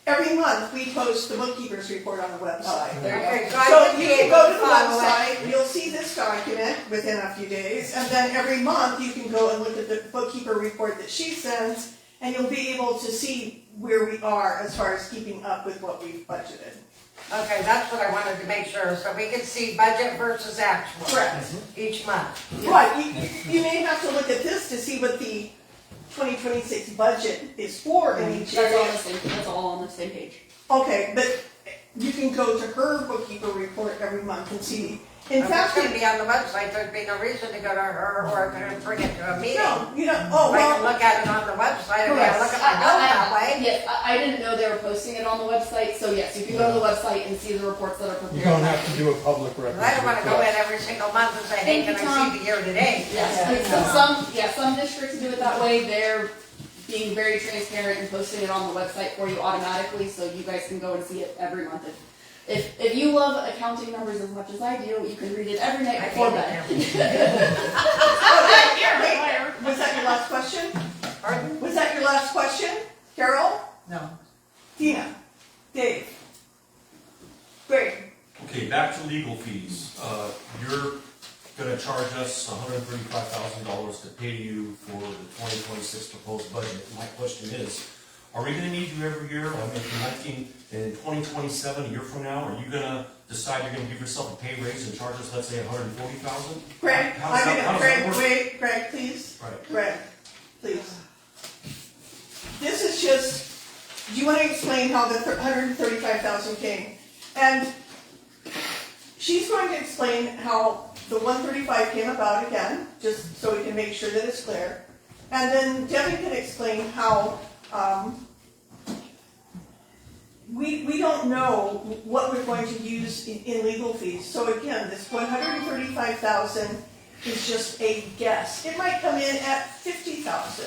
every month, we post the bookkeeper's report on the website. Okay, so So I would you be can able go to to the follow it. website, you'll see this document within a few days, and then every month you can go and look at the bookkeeper report that she sends, and you'll be able to see where we are as far as keeping up with what we've budgeted. Okay, that's what I wanted to make sure, so we can see budget versus actual. Correct. Each month. Right, you may have to look at this to see what the 2026 budget is for in each That's all area. the same, that's all on the same page. Okay, but you can go to her bookkeeper report every month and see. In If it's fact, gonna be on the website, there'd be no reason to go to her or to bring it to a meeting. no, you don't, oh, I can well, look at it on the website, and I look at my notes that way. Yes, I didn't know they were posting it on the website, so yes, you can go to the website and see the reports that are prepared. You don't have to do a public record. I don't wanna go in every single month and say, hey, Thank can you, I Tom. see the year to date? Yes, like some districts do it that way, being very transparent and posting it on the website for you automatically, so you guys can go and see it every month. If you love accounting numbers as much as I do, you can read it every night before bed. Was that your last question? Pardon? Was that your last question? Carol? No. Dina? Dave? Greg? Okay, back to legal fees. You're gonna charge us $135,000 to pay you for the 2026 proposed budget. My question is, are we gonna need you every year, in 2027, a year from now? Are you gonna decide you're gonna give yourself a pay raise and charge us, let's say, $140,000? Greg? How does that work? Wait, Greg, please. Right. Greg, please. This is just, do you want to explain how the 135,000 came? And she's going to explain how the 135 came about again, just so we can make sure that it's clear. And then Debbie can explain how we don't know what we're going to use in legal fees. So again, this 135,000 is just a guess. It might come in at 50,000.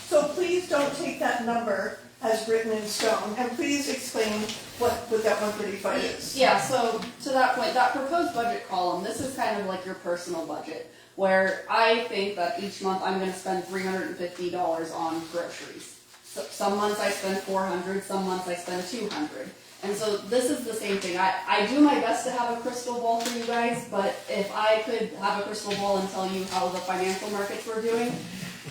So please don't take that number as written in stone, and please explain what that 135 is. Yeah, so to that point, that proposed budget column, this is kind of like your personal budget, where I think that each month I'm gonna spend $350 on groceries. So some months I spend $400, some months I spend $200. And so this is the same thing. I do my best to have a crystal ball for you guys, but if I could have a crystal ball and tell you how the financial markets were doing,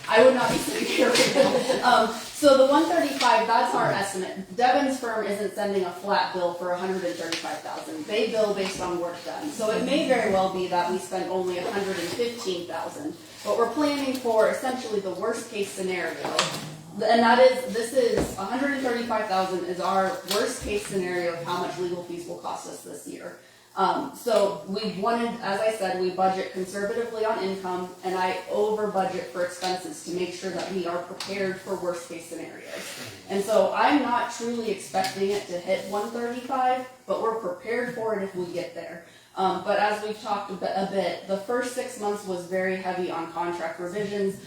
I would not be sitting here right now. So the 135, that's our estimate. Devon's firm isn't sending a flat bill for 135,000. They bill based on work done. So it may very well be that we spend only 115,000, but we're planning for essentially the worst case scenario. And that is, this is 135,000 is our worst case scenario of how much legal fees will cost us this year. So we wanted, as I said, we budget conservatively on income, and I over budget for expenses to make sure that we are prepared for worst case scenarios. And so I'm not truly expecting it to hit 135, but we're prepared for it if we get there. But as we've talked a bit, the first 6 months was very heavy on contract revisions.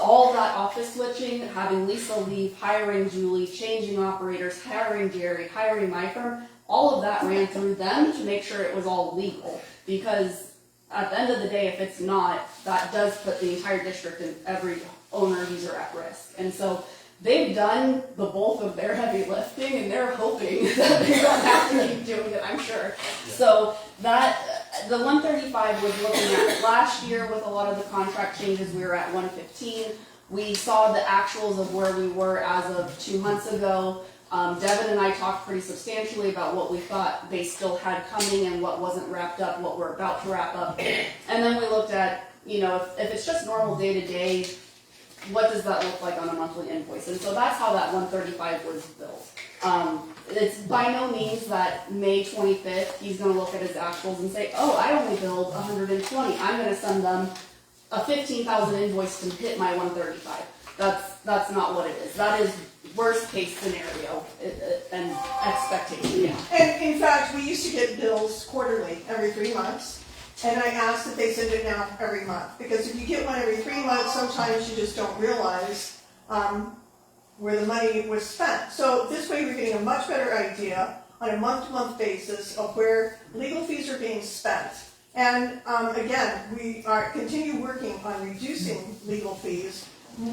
All that office switching, having Lisa leave, hiring Julie, changing operators, hiring Jerry, hiring my firm, all of that ran through them to make sure it was all legal. Because at the end of the day, if it's not, that does put the entire district and every owner user at risk. And so they've done the bulk of their heavy lifting, and they're hoping that they don't have to keep doing it, I'm sure. So that, the 135 was looking at last year with a lot of the contract changes, we were at 115. We saw the actuals of where we were as of 2 months ago. Devin and I talked pretty substantially about what we thought they still had coming and what wasn't wrapped up, what we're about to wrap up. And then we looked at, you know, if it's just normal day-to-day, what does that look like on a monthly invoice? And so that's how that 135 was built. It's by no means that May 25th, he's gonna look at his actuals and say, oh, I only billed 120. I'm gonna send them a 15,000 invoice to hit my 135. That's not what it is. That is worst case scenario and expectation. Yeah. And in fact, we used to get bills quarterly, every 3 months. And I asked that they send it now every month, because if you get one every 3 months, sometimes you just don't realize where the money was spent. So this way we're getting a much better idea on a month-to-month basis of where legal fees are being spent. And again, we are continue working on reducing legal fees.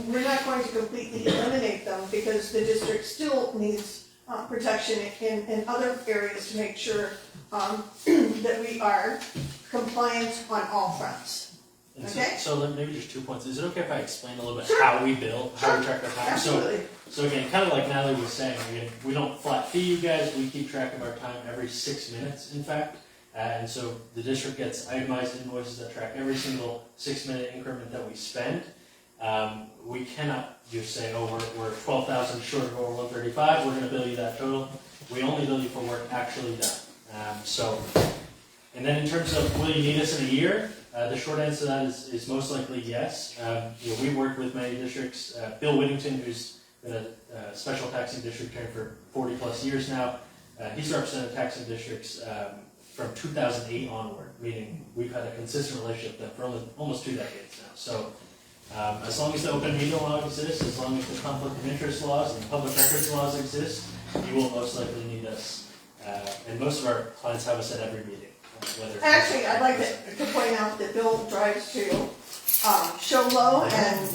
We're not going to completely eliminate them, because the district still needs protection in other areas to make sure that we are compliant on all fronts. Okay? So then maybe just 2 points. Is it okay if I explain a little bit Sure. how we bill, how we track our time? Absolutely. So again, kind of like Natalie was saying, again, we don't flat fee you guys. We keep track of our time every 6 minutes, in fact. And so the district gets itemized invoices that track every single 6-minute increment that we spend. We cannot just say, oh, we're 12,000 short of over 135. We're going to bill you that total. We only bill you for work actually done. And then in terms of will you need us in a year? The short answer to that is most likely yes. We've worked with many districts. Bill Whittington, who's been a special taxing district attorney for 40 plus years now, he's represented taxing districts from 2008 onward, meaning we've had a consistent relationship with them for almost 2 decades now. So As long as the open meeting law exists, as long as the conflict of interest laws and public records laws exist, you will most likely need us. And most of our clients have us at every meeting, whether. Actually, I'd like to point out that Bill drives to, Show Low and,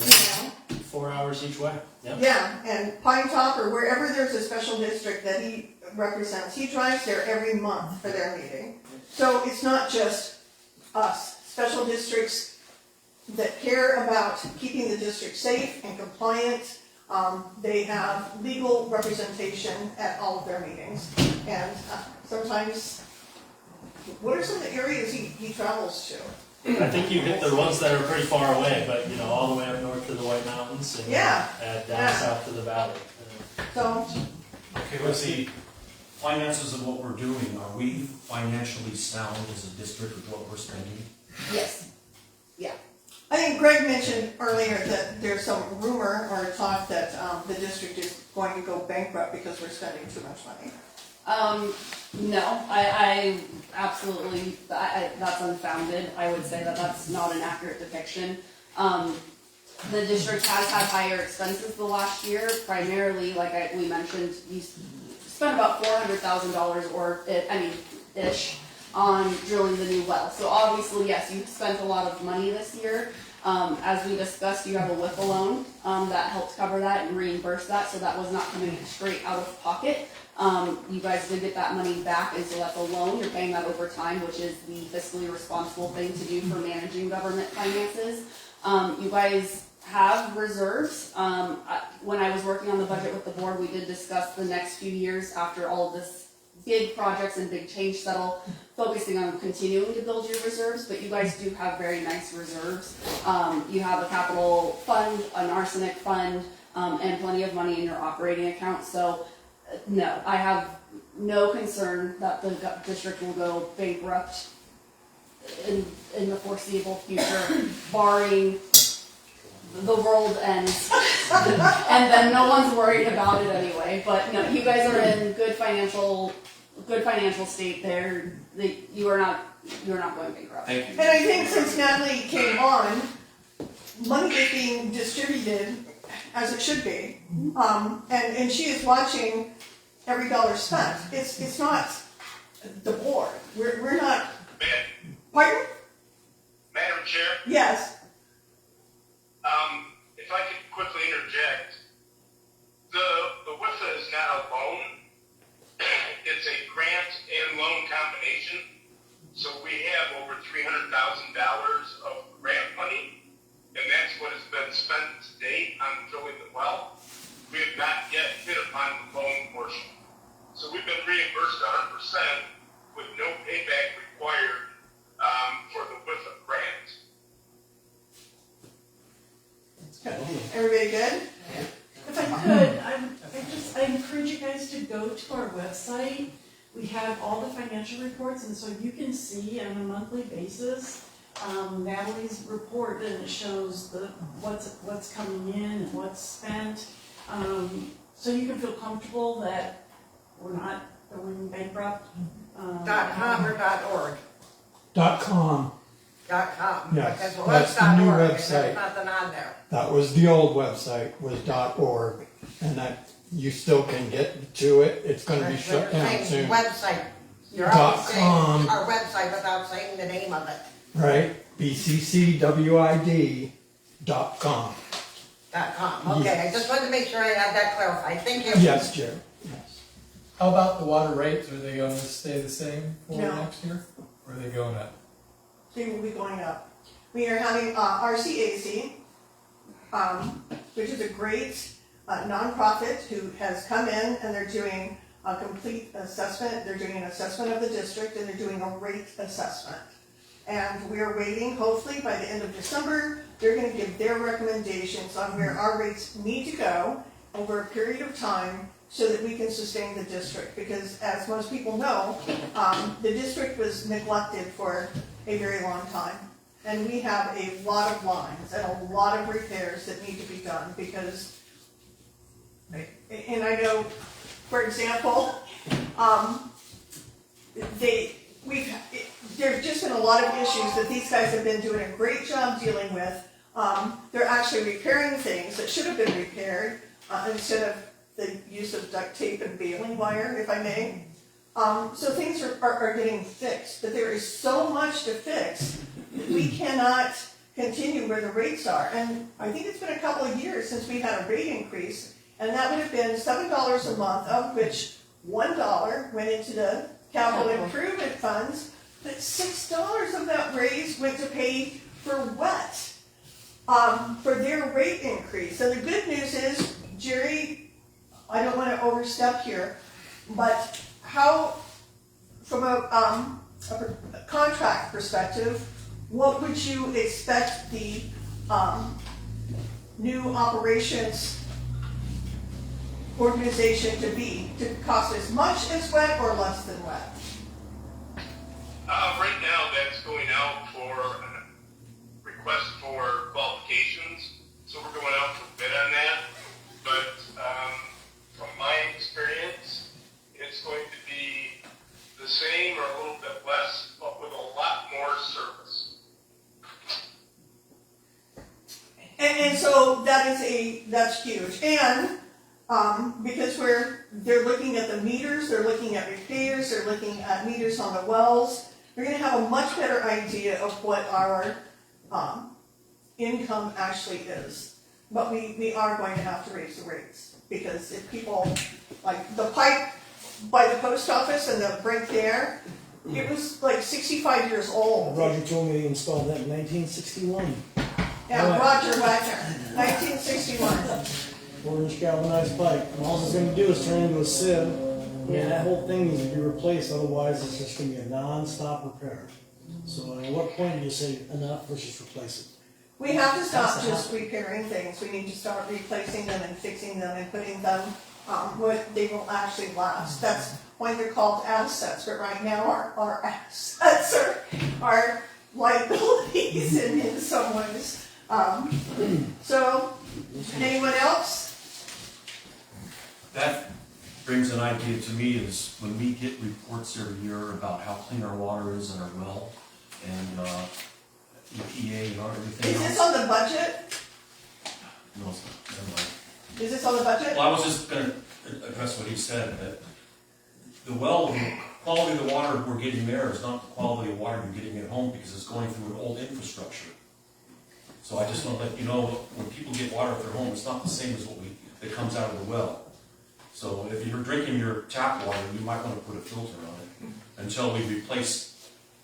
4 hours each way, yep. yeah, and Pine Top or wherever there's a special district that he represents, he drives there every month for their meeting. So it's not just us, special districts that care about keeping the district safe and compliant. They have legal representation at all of their meetings. And sometimes, what are some of the areas he travels to? I think you hit the ones that are pretty far away, but all the way up north to the White Mountains and down south to the valley. So, Okay, let's see, finances of what we're doing, are we financially sound as a district with what we're spending? Yes. Yeah. I think Greg mentioned earlier that there's some rumor or talk that the district is going to go bankrupt because we're spending too much money. No, I absolutely, that's unfounded. I would say that that's not an accurate depiction. The district has had higher expenses the last year, primarily, like we mentioned, you spent about $400,000 or, ish, on drilling the new well. So obviously, yes, you spent a lot of money this year. As we discussed, you have a WIFA loan that helped cover that and reimburse that, so that was not coming straight out of pocket. You guys did get that money back, and so that's a loan. You're paying that over time, which is the fiscally responsible thing to do for managing government finances. You guys have reserves. When I was working on the budget with the board, we did discuss the next few years after all of this big projects and big change settle, focusing on continuing to build your reserves, but you guys do have very nice reserves. You have a capital fund, an arsenic fund, and plenty of money in your operating account. So no, I have no concern that the district will go bankrupt in the foreseeable future, barring the world ends, and then no one's worried about it anyway. But no, you guys are in good financial state there. You are not going bankrupt. Thank you. And I think since Natalie came on, money is being distributed as it should be. And she is watching every dollar spent. It's not the board. We're not. Pardon? Madam Chair? Yes. If I could quickly interject, the WIFA is not a loan. It's a grant and loan combination. So we have over $300,000 of grant money, and that's what has been spent to date on drilling the well. We have not yet hit upon the loan portion. So we've been reimbursed 100% with no payback required for the WIFA grant. Everybody good? If I could, I encourage you guys to go to our website. We have all the financial reports, and so you can see on a monthly basis Natalie's report, and it shows what's coming in and what's spent. So you can feel comfortable that we're not going bankrupt. .com or .org? .com. .com. Yes, Because it that's was the new .org, and website. there's nothing on there. That was the old website, was .org, and that you still can get to it. It's gonna be shut down Saying soon. Website. You're always saying .com. our website without saying the name of it. Right? BCCWID.com. .com. Okay, I just wanted to make sure I had that clarified. Thank you. Yes, Jerry. Yes. How about the water rates? Are they going to stay the same for No. next year? Or are they going up? They will be going up. We are having RCAC, which is a great nonprofit who has come in, and they're doing a complete assessment. They're doing an assessment of the district, and they're doing a rate assessment. And we are waiting, hopefully by the end of December, they're going to give their recommendations on where our rates need to go over a period of time so that we can sustain the district. Because as most people know, the district was neglected for a very long time. And we have a lot of lines and a lot of repairs that need to be done because, and I know, for example, there's just been a lot of issues that these guys have been doing a great job dealing with They're actually repairing things that should have been repaired, instead of the use of duct tape and baling wire, if I may. So things are getting fixed, but there is so much to fix that we cannot continue where the rates are. And I think it's been a couple of years since we had a rate increase, and that would have been $7 a month, of which $1 went into the capital improvement funds, but $6 of that raise went to pay for what? For their rate increase. And the good news is, Jerry, I don't want to overstep here, but how, from a contract perspective, what would you expect the new operations organization to be? To cost as much as WET or less than WET? Right now, that's going out for a request for qualifications, so we're going out for bid on that. But from my experience, it's going to be the same or a little bit less, but with a lot more service. And so that's huge. And because they're looking at the meters, they're looking at repairs, they're looking at meters on the wells, they're gonna have a much better idea of what our income actually is. But we are going to have to raise the rates, because if people, like the pipe by the post office and the break there, it was like 65 years old. Roger told me he installed that in 1961. Yeah, Roger Wagner, 1961. 4-inch galvanized pipe. And all it's going to do is turn into a sieve. And that whole thing needs to be replaced, otherwise it's just going to be a non-stop repair. So at what point do you say enough, let's just replace it? We have to stop just repairing things. We need to start replacing them and fixing them and putting them where they will actually last. That's why they're called assets, but right now our assets are liabilities in some ways. So, anyone else? That brings an idea to me is when we get reports every year about how clean our water is in our well and EPA and everything Is else. this on the budget? No, it's not. Never mind. Is this on the budget? Well, I was just gonna address what he said, that the quality of the water we're getting there is not the quality of water you're getting at home, because it's going through an old infrastructure. So I just want to let you know, when people get water at their home, it's not the same as that comes out of the well. So if you're drinking your tap water, you might want to put a filter on it until we replace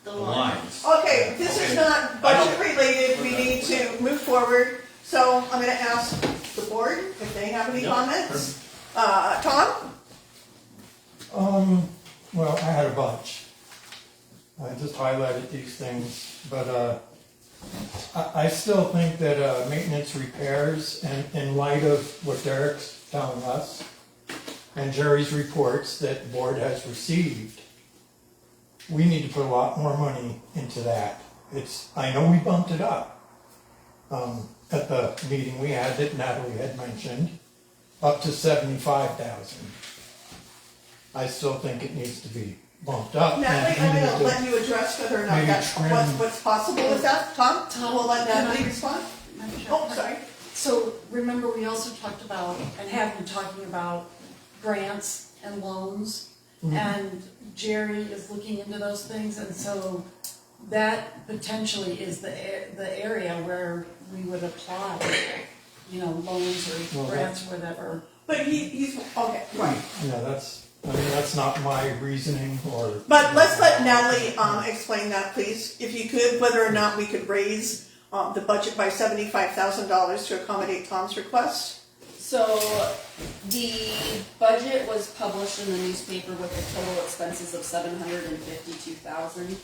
the lines. Okay, this is not budget related. We need to move forward. So I'm going to ask the board if they have any comments. Tom? Well, I had a bunch. I just highlighted these things, but I still think that maintenance repairs, and in light of what Derek's telling us, and Jerry's reports that the board has received, we need to put a lot more money into that. I know we bumped it up at the meeting we had that Natalie had mentioned, up to $75,000. I still think it needs to be bumped up. Natalie, I'm going to let you address whether or not that's what's possible with that. Tom, we'll let Natalie respond. Oh, sorry. So remember, we also talked about, and have been talking about, grants and loans, and Jerry is looking into those things, and so that potentially is the area where we would apply, loans or grants or whatever. But he's, okay, right. Yeah, that's not my reasoning or. But let's let Natalie explain that, please, if you could, whether or not we could raise the budget by $75,000 to accommodate Tom's request. So the budget was published in the newspaper with the total expenses of $752,000.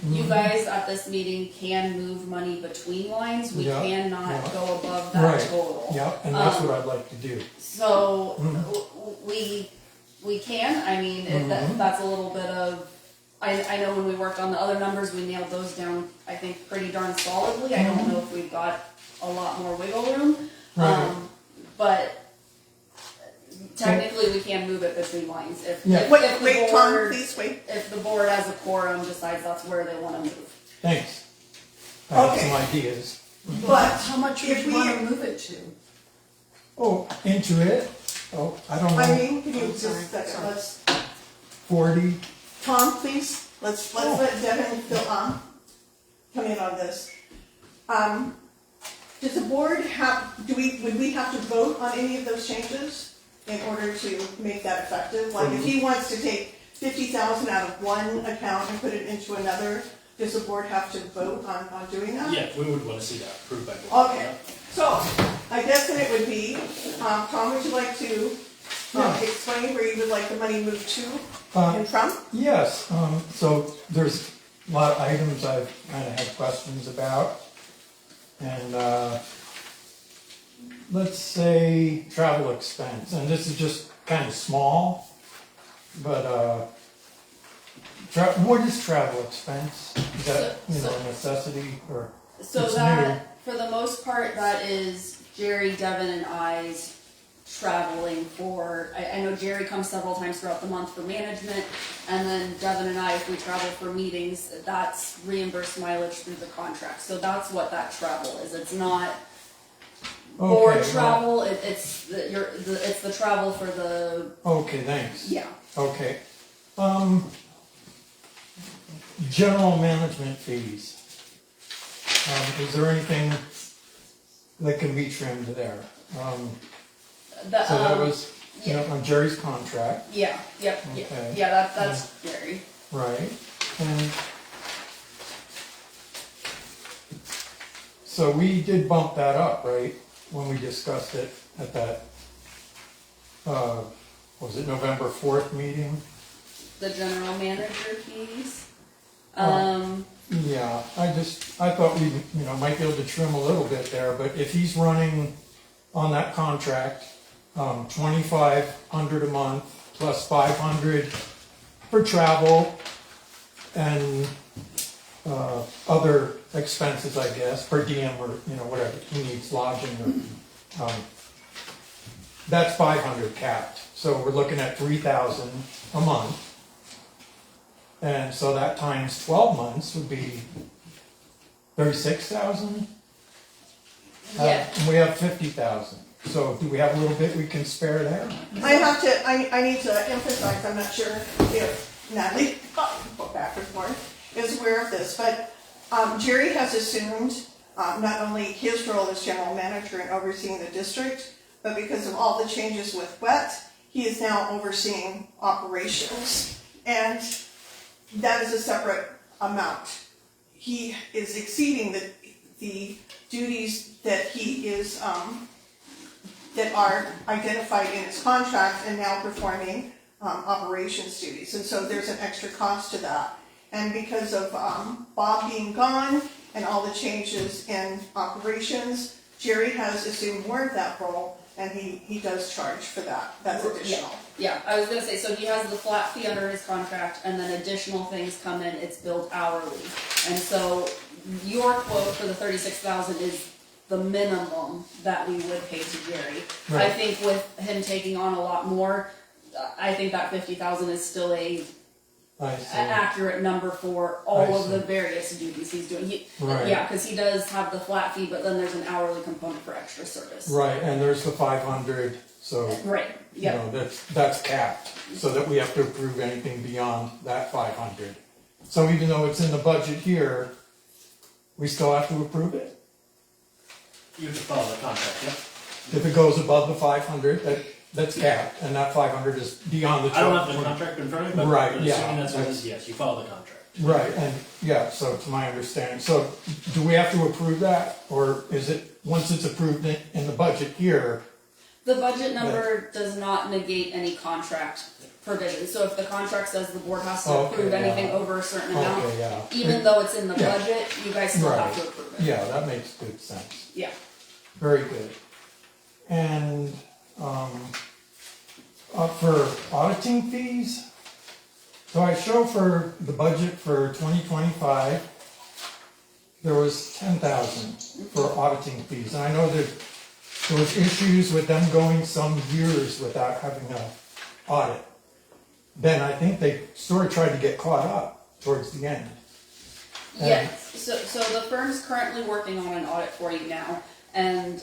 You guys at this meeting can move money between lines. We cannot go above that total. Yeah, and that's what I'd like to do. So we can. I mean, that's a little bit of. I know when we worked on the other numbers, we nailed those down, I think, pretty darn solidly. I don't know if we've got a lot more wiggle room. But technically we can move it between lines. If the board as a quorum decides that's where they want to move. Thanks. I have some ideas. But How much would if you wanna we, move it to? Oh, into it? Oh, I don't know, Irene, can you I'm just, sorry, second, sorry. let's, 40? Tom, please, let's let Devin come in on this. Does the board have, would we have to vote on any of those changes in order to make that effective? Like if he wants to take 50,000 out of one account and put it into another, does the board have to vote on doing that? Yeah, we would want to see that approved by board. Okay, so I guess then it would be, Tom, would you like to explain where you would like the money moved to and from? Yes, so there's a lot of items I've kind of had questions about. And let's say travel expense, and this is just kind of small, but what is travel expense? Is that, a necessity or? So it's that, for the most part, that is Jerry, Devin, and I's traveling for, I know Jerry comes several times throughout the month for management, and then Devin and I, if we travel for meetings, that's reimbursed mileage through the contract. So that's what that travel is. It's not board Okay, travel, it's the travel for the, Okay, thanks. yeah. Okay. General management fees. Is there anything that can be trimmed there? So that was, on Jerry's contract, Yeah, Okay. yeah, that's Jerry. right? And so we did bump that up, right? When we discussed it at that, was it November 4th meeting? The general manager fees. Yeah, I thought we, might be able to trim a little bit there, but if he's running on that contract, 2,500 a month plus 500 for travel and other expenses, I guess, per diem or, whatever, he needs lodging or, that's 500 capped. So we're looking at 3,000 a month. And so that times 12 months would be 36,000. Yeah. And we have 50,000. So do we have a little bit we can spare there? I need to emphasize, I'm not sure if Natalie, backwards more, is aware of this, but Jerry has assumed not only his role as general manager in overseeing the district, but because of all the changes with WET, he is now overseeing operations. And that is a separate amount. He is exceeding the duties that he is, that are identified in his contract and now performing operations duties. And so there's an extra cost to that. And because of Bob being gone and all the changes in operations, Jerry has assumed more of that role, and he does charge for that. That's additional. Yeah, I was gonna say, so he has the flat fee under his contract, and then additional things come in, it's billed hourly. And so your quote for the 36,000 is the minimum that we would pay to Jerry. I Right. think with him taking on a lot more, I think that 50,000 is still an I see. accurate number for all I of the see. various duties he's doing. Right. Yeah, because he does have the flat fee, but then there's an hourly component for extra service. Right, and there's the 500, so, Right, yeah. that's capped, so that we have to approve anything beyond that 500. So even though it's in the budget here, we still have to approve it? You have to follow the contract, yeah? If it goes above the 500, that's capped, and that 500 is beyond the I don't have 12. the contract in front of me, but Right, but yeah. assuming that's what it is, yes, you follow the contract. Right, and, yeah, so to my understanding, so do we have to approve that, or is it, once it's approved in the budget here? The budget number does not negate any contract provision. So if the contract says the board has to Okay, approve anything yeah. over a certain amount, Okay, yeah. even though it's in the Yeah. budget, you guys still have Right. to approve it. Yeah, that makes good sense. Yeah. Very good. And, for auditing fees, so I show for the budget for 2025, there was 10,000 for auditing fees. And I know that there was issues with them going some years without having an audit. Then I think they sort of tried to get caught up towards the end. Yes, so the firm's currently working on an audit for you now, and,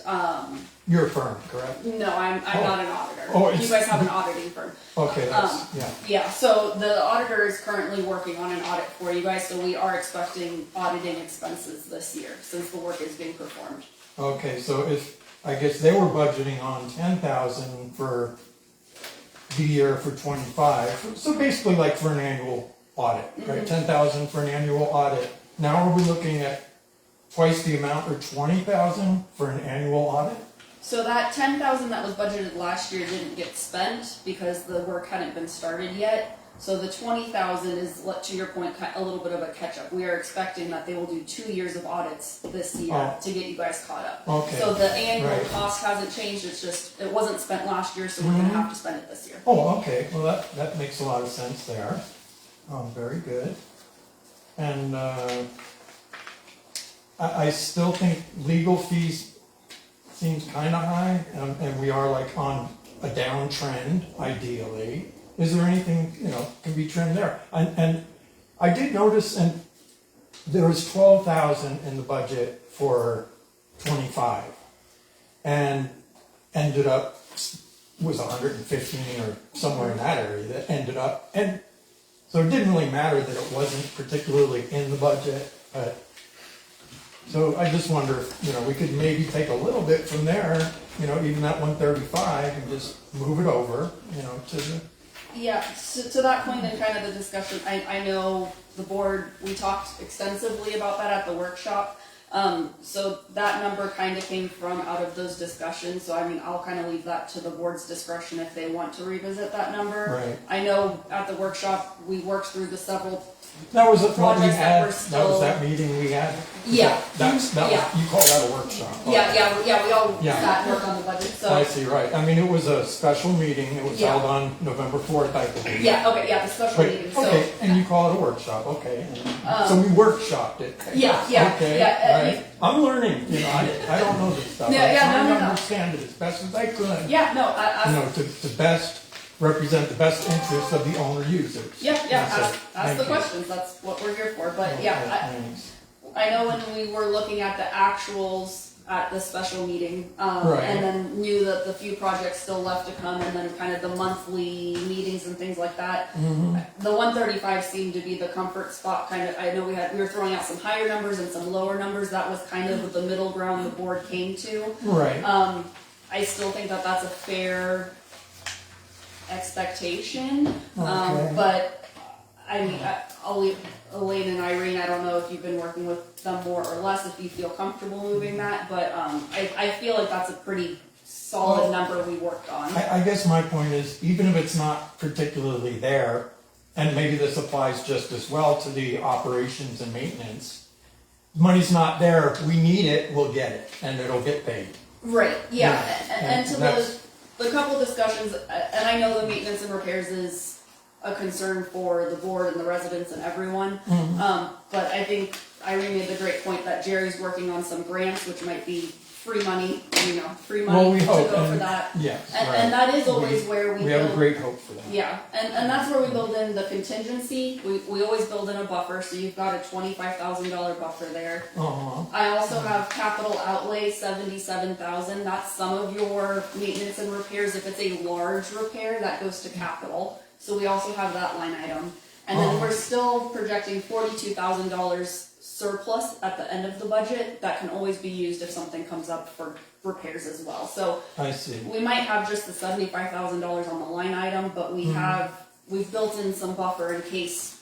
Your firm, correct? no, I'm not an auditor. Oh, You it's- guys have an auditing firm. Okay, that's, yeah. Yeah, so the auditor is currently working on an audit for you guys, so we are expecting auditing expenses this year, since the work is being performed. Okay, so I guess they were budgeting on 10,000 for the year for 25, so basically like for an annual audit, right? 10,000 for an annual audit. Now are we looking at twice the amount, or 20,000 for an annual audit? So that 10,000 that was budgeted last year didn't get spent because the work hadn't been started yet. So the 20,000 is, to your point, a little bit of a catch-up. We are expecting that they will do 2 years of audits this year to get you guys caught up. Okay. So the annual Right. cost hasn't changed, it's just, it wasn't spent last year, so we're gonna have to spend it this year. Oh, okay, well, that makes a lot of sense there. Very good. And I still think legal fees seems kind of high, and we are like on a downtrend, ideally. Is there anything, can be trimmed there? And I did notice, and there was 12,000 in the budget for 25, and ended up, was 115 or somewhere in that area that ended up, and so it didn't really matter that it wasn't particularly in the budget, but, so I just wonder if, we could maybe take a little bit from there, even that 135, and just move it over, to the. Yeah, so to that point, then kind of the discussion, I know the board, we talked extensively about that at the workshop. So that number kind of came from out of those discussions, so I mean, I'll kind of leave that to the board's discretion if they want to revisit that number. Right. I know at the workshop, we worked through the several That was what we projects that had, were that still. was that meeting we had? Yeah. That was, Yeah. you call that a workshop? Yeah, we all Yeah. sat and worked on the budget, so. I see, right. I mean, it was a special meeting, it was Yeah. held on November 4th, I believe. Yeah, okay, yeah, the special But, meeting, so. okay, and you call it a workshop, okay. So we workshopped it. Yeah, yeah, Okay, yeah, right. I'm learning, I don't know this stuff. Yeah, yeah, I'm no, trying to no. understand it as best as I could. Yeah, no, To best represent the best interests of the owner users. yeah, That's it. ask Thank the you. questions, that's what we're here for, but Okay, yeah, thanks. I know when we were looking at the actuals at the special meeting, Right. and then knew that the few projects still left to come, and then kind of the monthly meetings and things like that. The 135 seemed to be the comfort spot, kind of, I know we were throwing out some higher numbers and some lower numbers, that was kind of the middle ground the board came to. Right. I still think that that's a fair expectation, Okay. but I mean, I'll leave Elaine and Irene, I don't know if you've been working with them more or less, if you feel comfortable moving that, but I feel like that's a pretty solid number we worked on. I guess my point is, even if it's not particularly there, and maybe this applies just as well to the operations and maintenance, money's not there, we need it, we'll get it, and it'll get paid. Right, yeah, Yeah, and to that's- the couple discussions, and I know the maintenance and repairs is a concern for the board and the residents and everyone. But I think Irene made the great point that Jerry's working on some grants, which might be free money, free Well, money we to hope, go for and, that. yes, And, right. and that is always where we We have a build- great hope for that. Yeah, and that's where we build in the contingency. We always build in a buffer, so you've got a $25,000 buffer there. Uh-huh. I also have capital outlay, 77,000. That's some of your maintenance and repairs. If it's a large repair, that goes to capital. So we also have that line item. And then we're still projecting $42,000 surplus at the end of the budget that can always be used if something comes up for repairs as well. So I see. we might have just the $75,000 on the line item, but we've built in some buffer in case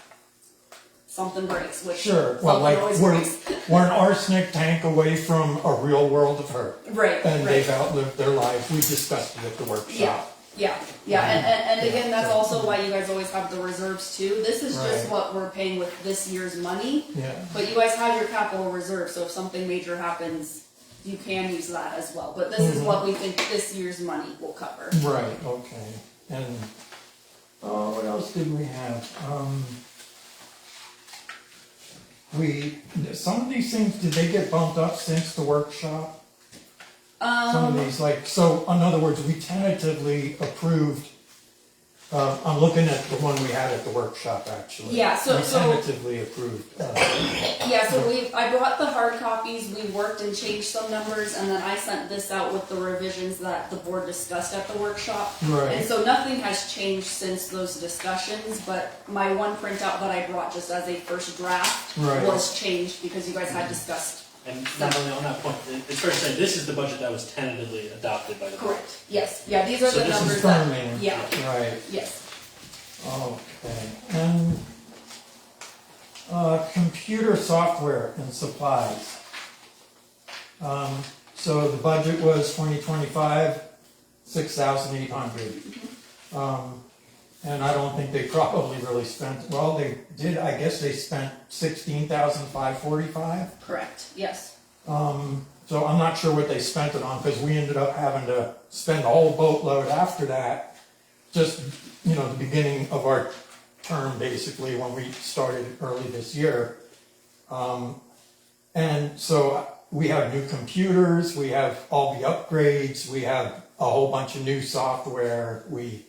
something breaks, which Sure, well, something like, always we're, breaks. we're an arsenic tank away from a real world of hurt. Right, And right. they've outlived their lives, we discussed it at the workshop. Yeah, and again, that's also why you guys always have the reserves too. This is just Right. what we're paying with this year's money, Yeah, but you guys have your capital reserve, so if something major happens, you can use that as well. But this is what we think this year's money will cover. right, okay. And, what else did we have? Some of these things, did they get bumped up since the workshop? Some of these, like, so, in other words, we tentatively approved I'm looking at the one we had at the workshop, actually. Yeah, so- We so- tentatively approved. Yeah, so I brought the hard copies, we worked and changed some numbers, and then I sent this out with the revisions that the board discussed at the workshop. Right. And so nothing has changed since those discussions, but my one printout that I brought just as a first draft Right. was changed because you guys had discussed. And not only on that point, it's fair to say, this is the budget that was tentatively adopted by the board. Correct, yes, yeah, these are So the this is numbers that, Confirming. yeah, Right. yes. Okay, and, computer software and supplies. So the budget was 2025, 6,800. And I don't think they probably really spent, well, they did, I guess they spent 16,545. Correct, yes. So I'm not sure what they spent it on, because we ended up having to spend a whole boatload after that. Just, the beginning of our term, basically, when we started early this year. And so we have new computers, we have all the upgrades, we have a whole bunch of new software. We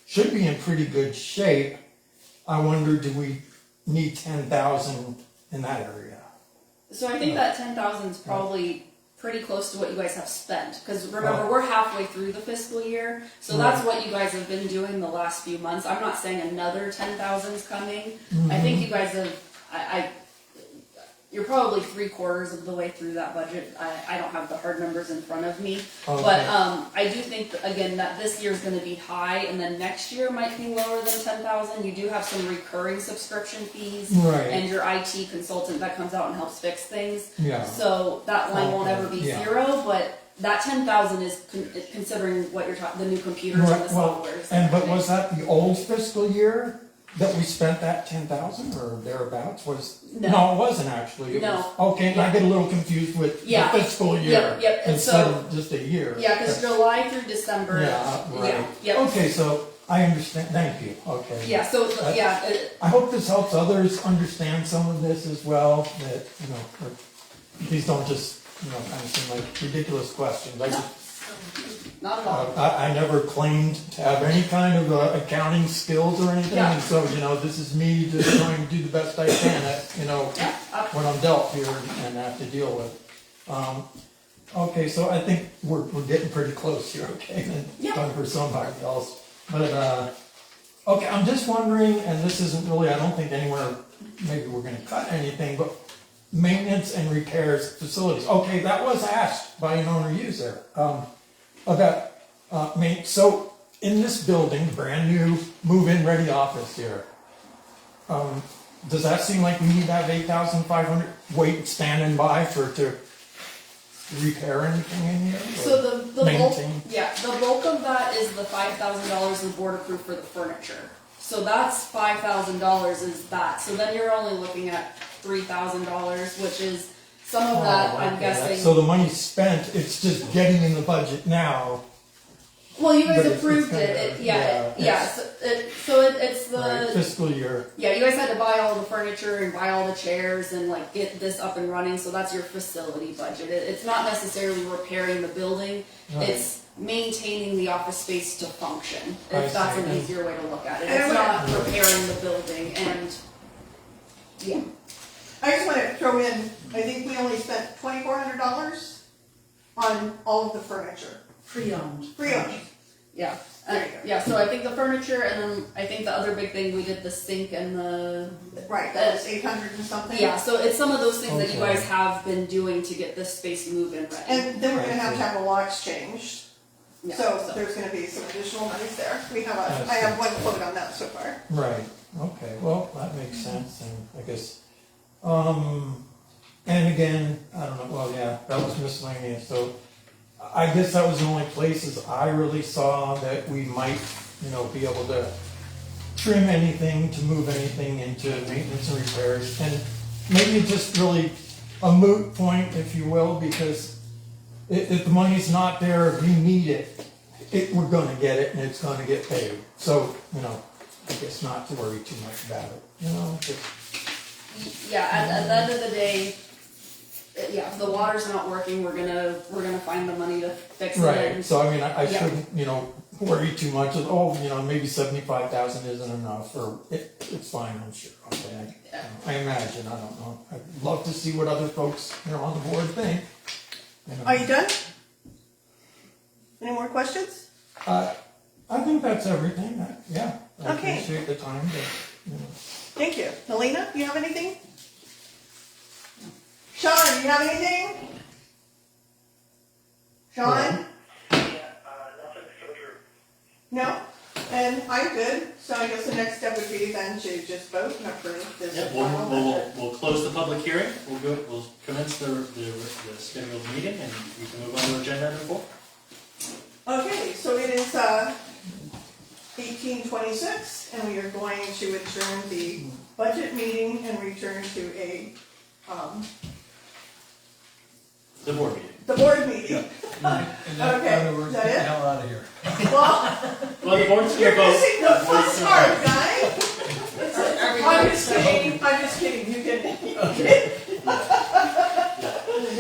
should be in pretty good shape. I wonder, do we need 10,000 in that area? So I think that 10,000 is probably pretty close to what you guys have spent, because remember, we're halfway through the fiscal year, so that's what you guys have been doing the last few months. I'm not saying another 10,000 is coming. I think you guys have, you're probably 3/4 of the way through that budget. I don't have the hard numbers in front of me, but I do think again that this year is going to be high, and then next year might be lower than 10,000. You do have some recurring subscription fees, Right. and your IT consultant that comes out and helps fix things. Yeah. So that line won't ever be Yeah. zero, but that 10,000 is considering what you're talking, the new computers and the Well, softwares. but was that the old fiscal year that we spent that 10,000 or thereabouts? No, it wasn't actually. It No. was- Okay, and I get a little confused with the Yeah. fiscal year Yep, and instead so- of just a year. Yeah, because July through December. Yeah, right. Yep. Okay, so I understand, thank you, okay. Yeah, so, yeah. I hope this helps others understand some of this as well, that, or these don't just, kind of seem like ridiculous questions. Not at all. I never claimed to have any kind of accounting skills or anything, Yeah. and so, this is me just trying to do the best I can at, what I'm dealt here and have to deal with. Okay, so I think we're getting pretty close here, okay, and done for somebody else. But, okay, I'm just wondering, and this isn't really, I don't think anywhere, maybe we're gonna cut anything, but maintenance and repairs facilities. Okay, that was asked by an owner user, about, so in this building, brand new, move-in ready office here, does that seem like we need to have 8,500 wait standing by to repair anything in here? So the bulk, maintain? the bulk of that is the $5,000 the board approved for the furniture. So that's $5,000 is that. So then you're only looking at $3,000, which is some of that, I'm guessing. So the money's spent, it's just getting in the budget now. Well, you guys But it's approved kinda- it, yeah, So it's the Right, fiscal year. Yeah, you guys had to buy all the furniture and buy all the chairs and like get this up and running, so that's your facility budget. It's not necessarily repairing the building, Right. it's maintaining the office space to function, I if that's see. an easier way to look at it. And It's I not would- repairing the building and, yeah. I just want to throw in, I think we only spent $2,400 on all of the furniture. Pre-owned. Pre-owned. Yeah, There you go. yeah, so I think the furniture and then I think the other big thing, we did the sink and the. Right, that was 800 and something. Yeah, so it's some of those things that you Okay. guys have been doing to get this space moving ready. And then we're gonna have to have the locks changed. Yeah, So there's gonna be some additional monies there. I have one quote on that so far. Right, okay, well, that makes sense, and I guess, and again, I don't know, well, yeah, that was miscellaneous, so I guess that was the only places I really saw that we might, be able to trim anything, to move anything into maintenance and repairs, and maybe just really a moot point, if you will, because if the money's not there, if we need it, we're gonna get it and it's gonna get paid. So, I guess not to worry too much about it, just- Yeah, at the end of the day, yeah, if the water's not working, we're gonna find the money to fix it. Right, And so I mean, I Yeah. shouldn't, worry too much. Maybe 75,000 isn't enough, or it's fine. I'm sure. Okay, I imagine. I don't know. I'd love to see what other folks on the board think. Are you done? Any more questions? I think that's everything. Yeah. I Okay. appreciate the time. Thank you. Helena, do you have anything? Sean, do you have anything? Sean? No? And I'm good, so I guess the next step would be then to just vote and approve this. Yeah, final budget. we'll close the public hearing, we'll commence the scheduled meeting, and we can move on to agenda item 4. Okay, so it is 18:26, and we are going to adjourn the budget meeting and return to The board meeting. the board meeting. In other words, Is that get the it? hell out of here. Well, Well, the board's gonna you're vote. missing the fun Board's gonna part, vote. guy. I'm just kidding, you can.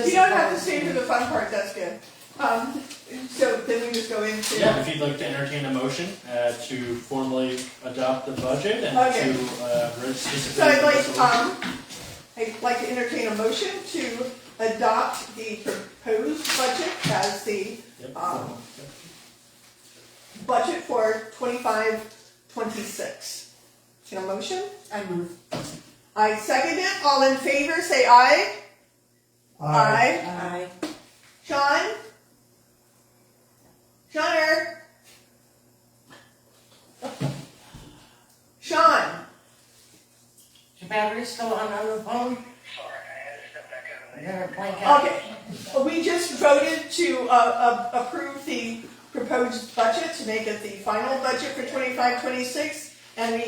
You don't have to stay for the fun part, that's good. So then we just go into. Yeah, if you'd like to entertain a motion to formally adopt the budget and Okay. to specifically. So I'd like to entertain a motion to adopt the proposed budget as the budget for 25-26. Can a motion? I move. I second it. All in favor, say aye. Aye. Aye. Sean? Seaner? Sean? Is your battery still on the phone? Sorry, I had to step back out. You're gonna blank out. Okay, we just voted to approve the proposed budget to make it the final budget for 25-26, and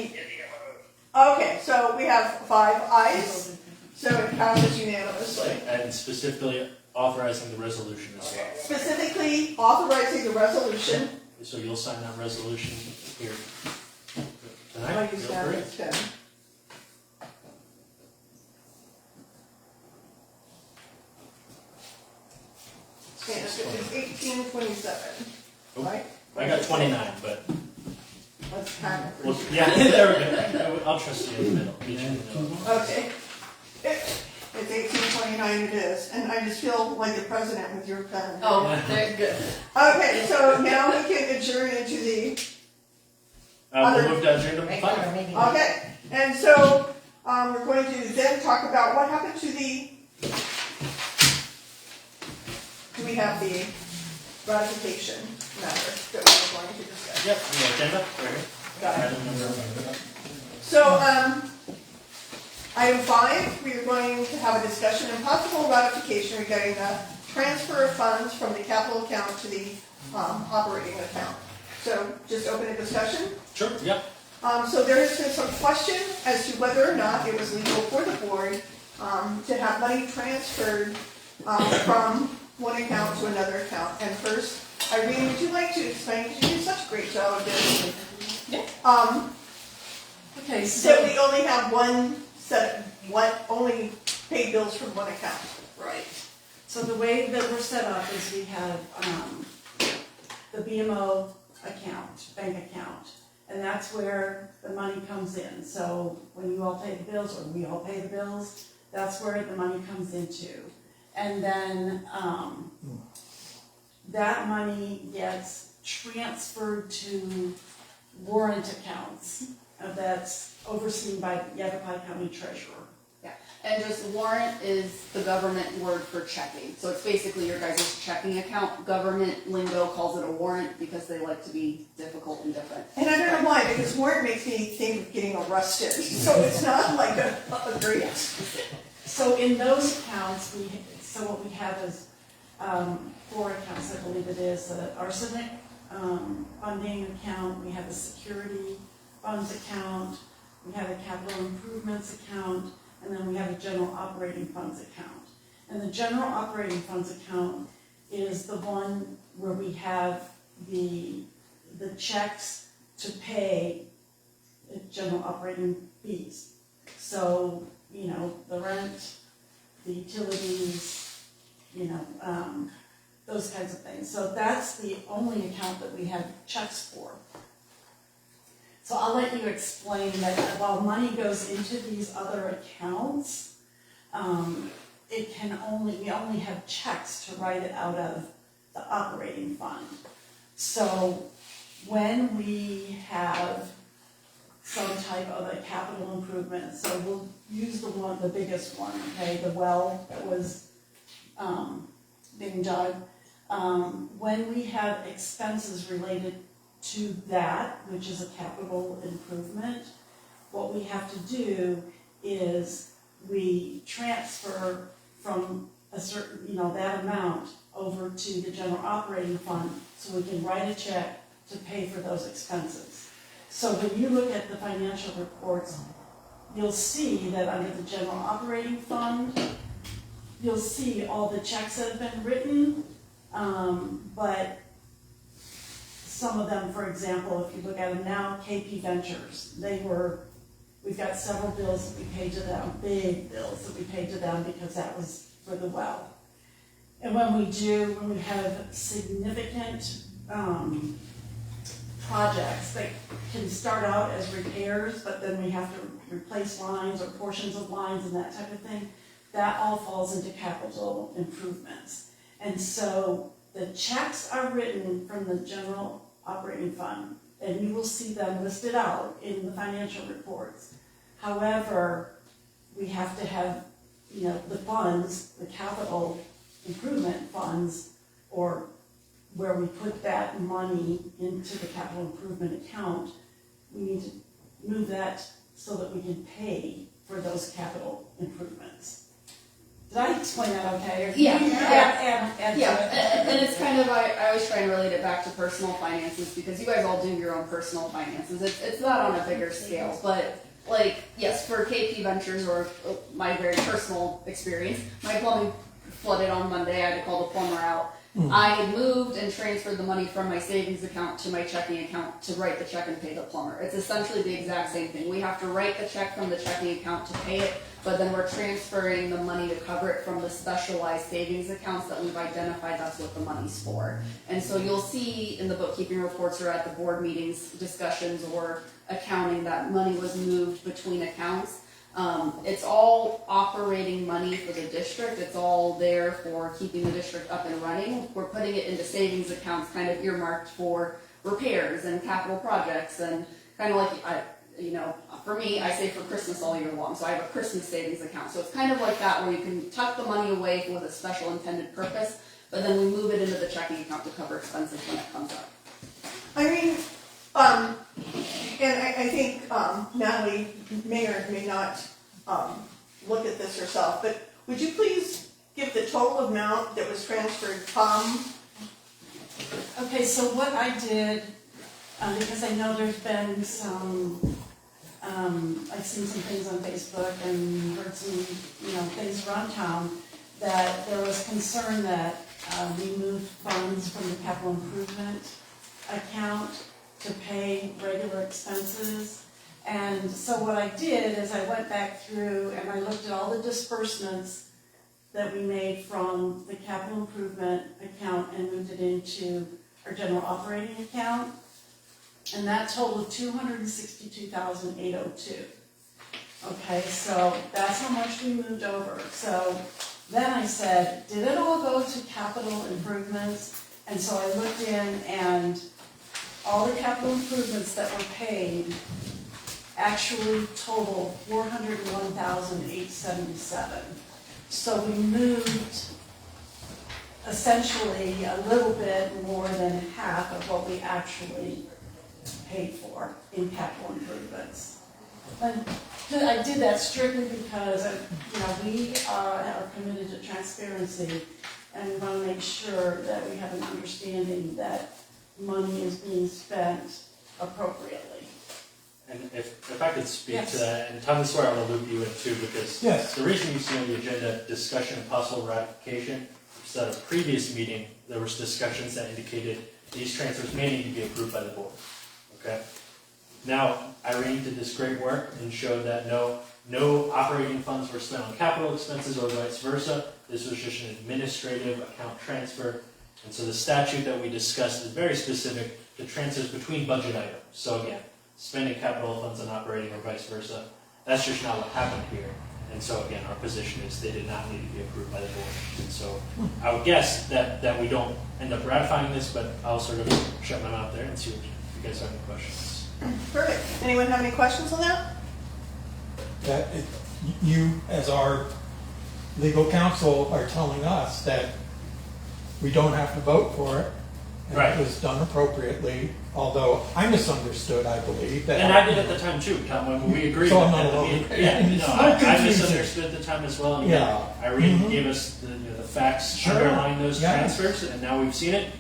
okay, so we have 5 ayes, so it passes unanimously. And specifically authorizing the resolution as well. Specifically authorizing the resolution. So you'll sign that resolution here I'll tonight. use Feel that free. as pen. And it's 1827, Oh, right? I got 29, but That's kind of. well, yeah, there we go. I'll trust you in the middle. Meet you in the middle. Okay. It's 1829 it is, and I just feel like the president with your pen. Oh, very good. Okay, so now we can adjourn into the, We'll move to agenda item 5. okay, and so, we're going to then talk about what happened to the, do we have the ratification matter that we're going to discuss? Yep, the agenda, right here. Got it. Item number. So, item 5, we are going to have a discussion and possible ratification regarding the transfer of funds from the capital account to the operating account. So, just open a discussion. Sure, yep. So there has been some question as to whether or not it was legal for the board to have money transferred from one account to another account. And first, Irene, would you like to explain, because you did such a great job of this. Yeah. Okay, So we only have one set, only pay bills from one account. Right. So the way that we're set up is we have the BMO account, bank account, and that's where the money comes in. So when you all pay the bills, or we all pay the bills, that's where the money comes into. And then that money gets transferred to warrant accounts that's overseen by the Yavapai County Treasurer. Yeah, and just warrant is the government word for checking. So it's basically your guys' checking account. Government lingo calls it a warrant because they like to be difficult and different. And I don't know why, because warrant makes me think of getting arrested, so it's not like a great. So in those accounts, so what we have is 4 accounts, I believe it is, the arsenic funding account, we have a security funds account, we have a capital improvements account, and then we have a general operating funds account. And the general operating funds account is the one where we have the checks to pay the general operating fees. So, the rent, the utilities, those kinds of things. So that's the only account that we have checks for. So I'll let you explain that while money goes into these other accounts, we only have checks to write it out of the operating fund. So when we have some type of a capital improvement, so we'll use the biggest one, okay, the well that was being dug. When we have expenses related to that, which is a capital improvement, what we have to do is we transfer from a certain, that amount over to the general operating fund so we can write a check to pay for those expenses. So when you look at the financial reports, you'll see that under the general operating fund, you'll see all the checks that have been written, but some of them, for example, if you look at them now, KP Ventures, we've got several bills that we paid to them, big bills that we paid to them because that was for the well. And when we have significant projects that can start out as repairs, but then we have to replace lines or portions of lines and that type of thing, that all falls into capital improvements. And so the checks are written from the general operating fund, and you will see them listed out in the financial reports. However, we have to have, the funds, the capital improvement funds, or where we put that money into the capital improvement account, we need to move that so that we can pay for those capital improvements. Did I explain that okay? Or Yeah. can you add to it? And it's kind of, I always try and relate it back to personal finances because you guys all do your own personal finances. It's not on a bigger scale, but yes, for KP Ventures or my very personal experience, my plumbing flooded on Monday. I had to call the plumber out. I had moved and transferred the money from my savings account to my checking account to write the check and pay the plumber. It's essentially the exact same thing. We have to write the check from the checking account to pay it, but then we're transferring the money to cover it from the specialized savings accounts that we've identified that's what the money's for. And so you'll see in the bookkeeping reports or at the board meetings, discussions or accounting that money was moved between accounts. It's all operating money for the district. It's all there for keeping the district up and running. We're putting it into savings accounts kind of earmarked for repairs and capital projects and kind of like, for me, I save for Christmas all year long, so I have a Christmas savings account. So it's kind of like that where you can tuck the money away with a special intended purpose, but then we move it into the checking account to cover expenses when it comes up. And I think Natalie may or may not look at this herself, but would you please give the total amount that was transferred, Tom? Okay, so what I did, because I know there's been some, I've seen some things on Facebook and heard some, things around town, that there was concern that we moved funds from the capital improvement account to pay regular expenses. And so what I did is I went back through and I looked at all the disbursements that we made from the capital improvement account and moved it into our general operating account. And that totaled $262,802. Okay, so that's how much we moved over. So then I said, did it all go to capital improvements? And so I looked in and all the capital improvements that were paid actually total $401,877. So we moved essentially a little bit more than half of what we actually paid for in capital improvements. And I did that strictly because, we are committed to transparency and we want to make sure that we have an understanding that money is being spent appropriately. And if I could speak Yes. to that, and Tom, this is where I want to loop you in too, because Yes. the reason you see on the agenda discussion of possible ratification, is that at a previous meeting, there was discussions that indicated these transfers may need to be approved by the board. Okay? Now, Irene did this great work and showed that no operating funds were spent on capital expenses or vice versa. This was just an administrative account transfer And so the statute that we discussed is very specific to transfers between budget items. So again, spending capital funds on operating or vice versa, that's just not what happened here. And so again, our position is they did not need to be approved by the board. And so I would guess that we don't end up ratifying this, but I'll sort of shut my mouth there and see if you guys have any questions. Perfect. Anyone have any questions on that? You, as our legal counsel, are telling us that we don't have to vote for it. And Right. it was done appropriately, although I misunderstood, I believe. That And I did at the time too, Tom, when we agreed. So I'm at not the alone. meeting. Yeah, It's no, so I confusing. misunderstood at the time as well. And again, Yeah. Irene gave us the facts Sure. underlying those Yeah. transfers, and now we've seen it.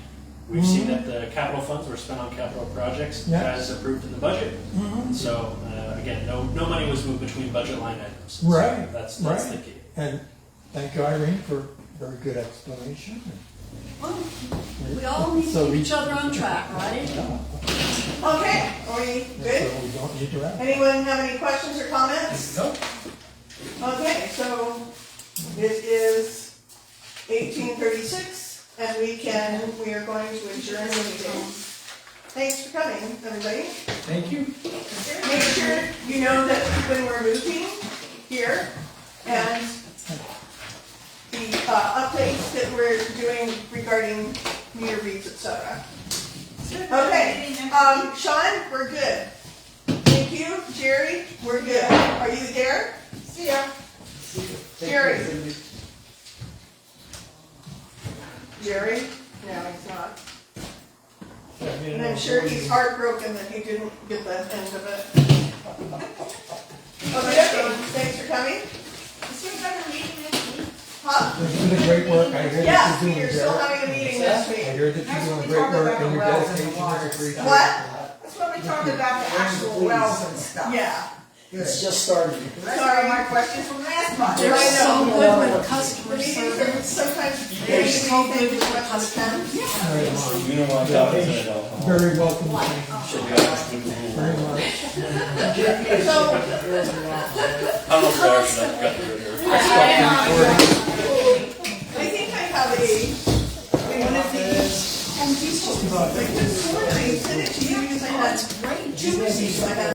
We've seen that the capital funds were spent on capital projects Yeah. as approved in the budget. And so, again, no money was moved between budget line items. So Right. That's the Right. key. And thank you, Irene, for a very good explanation. Well, we all need to So keep we- each other on track, right? Okay, are we So good? we don't need to act. Anyone have any questions or comments? Nope. Okay, so it is 18:36, and we are going to adjourn the meeting. Thanks for coming, everybody. Thank you. Make sure you know that when we're moving here, and the updates that we're doing regarding meter reads, et cetera. Okay, Sean, we're good. Thank you. Jerry, we're good. Are you there? See ya. Jerry. Jerry? No, he's not. And I'm sure he's heartbroken that he didn't get the end of it. Okay, thanks for coming. Huh? You're doing great work. I hear Yes, that you're doing you're still great. having a meeting this I week. hear that you're doing great work and your dedication is appreciated. What? That's when we talked about the actual wells and stuff. Yeah. It's just started. That's one of my questions from last month. They're I so know. good with The customer meetings are service. sometimes They're very so busy, good as with much as can. Very much. You know what, that was it, alcohol. Very welcome. Thank you Should be honest with you. very much. So, I don't know if I should have got rid of her. I think I have one of these, like this one, I sent it to you because I had two receipts I had.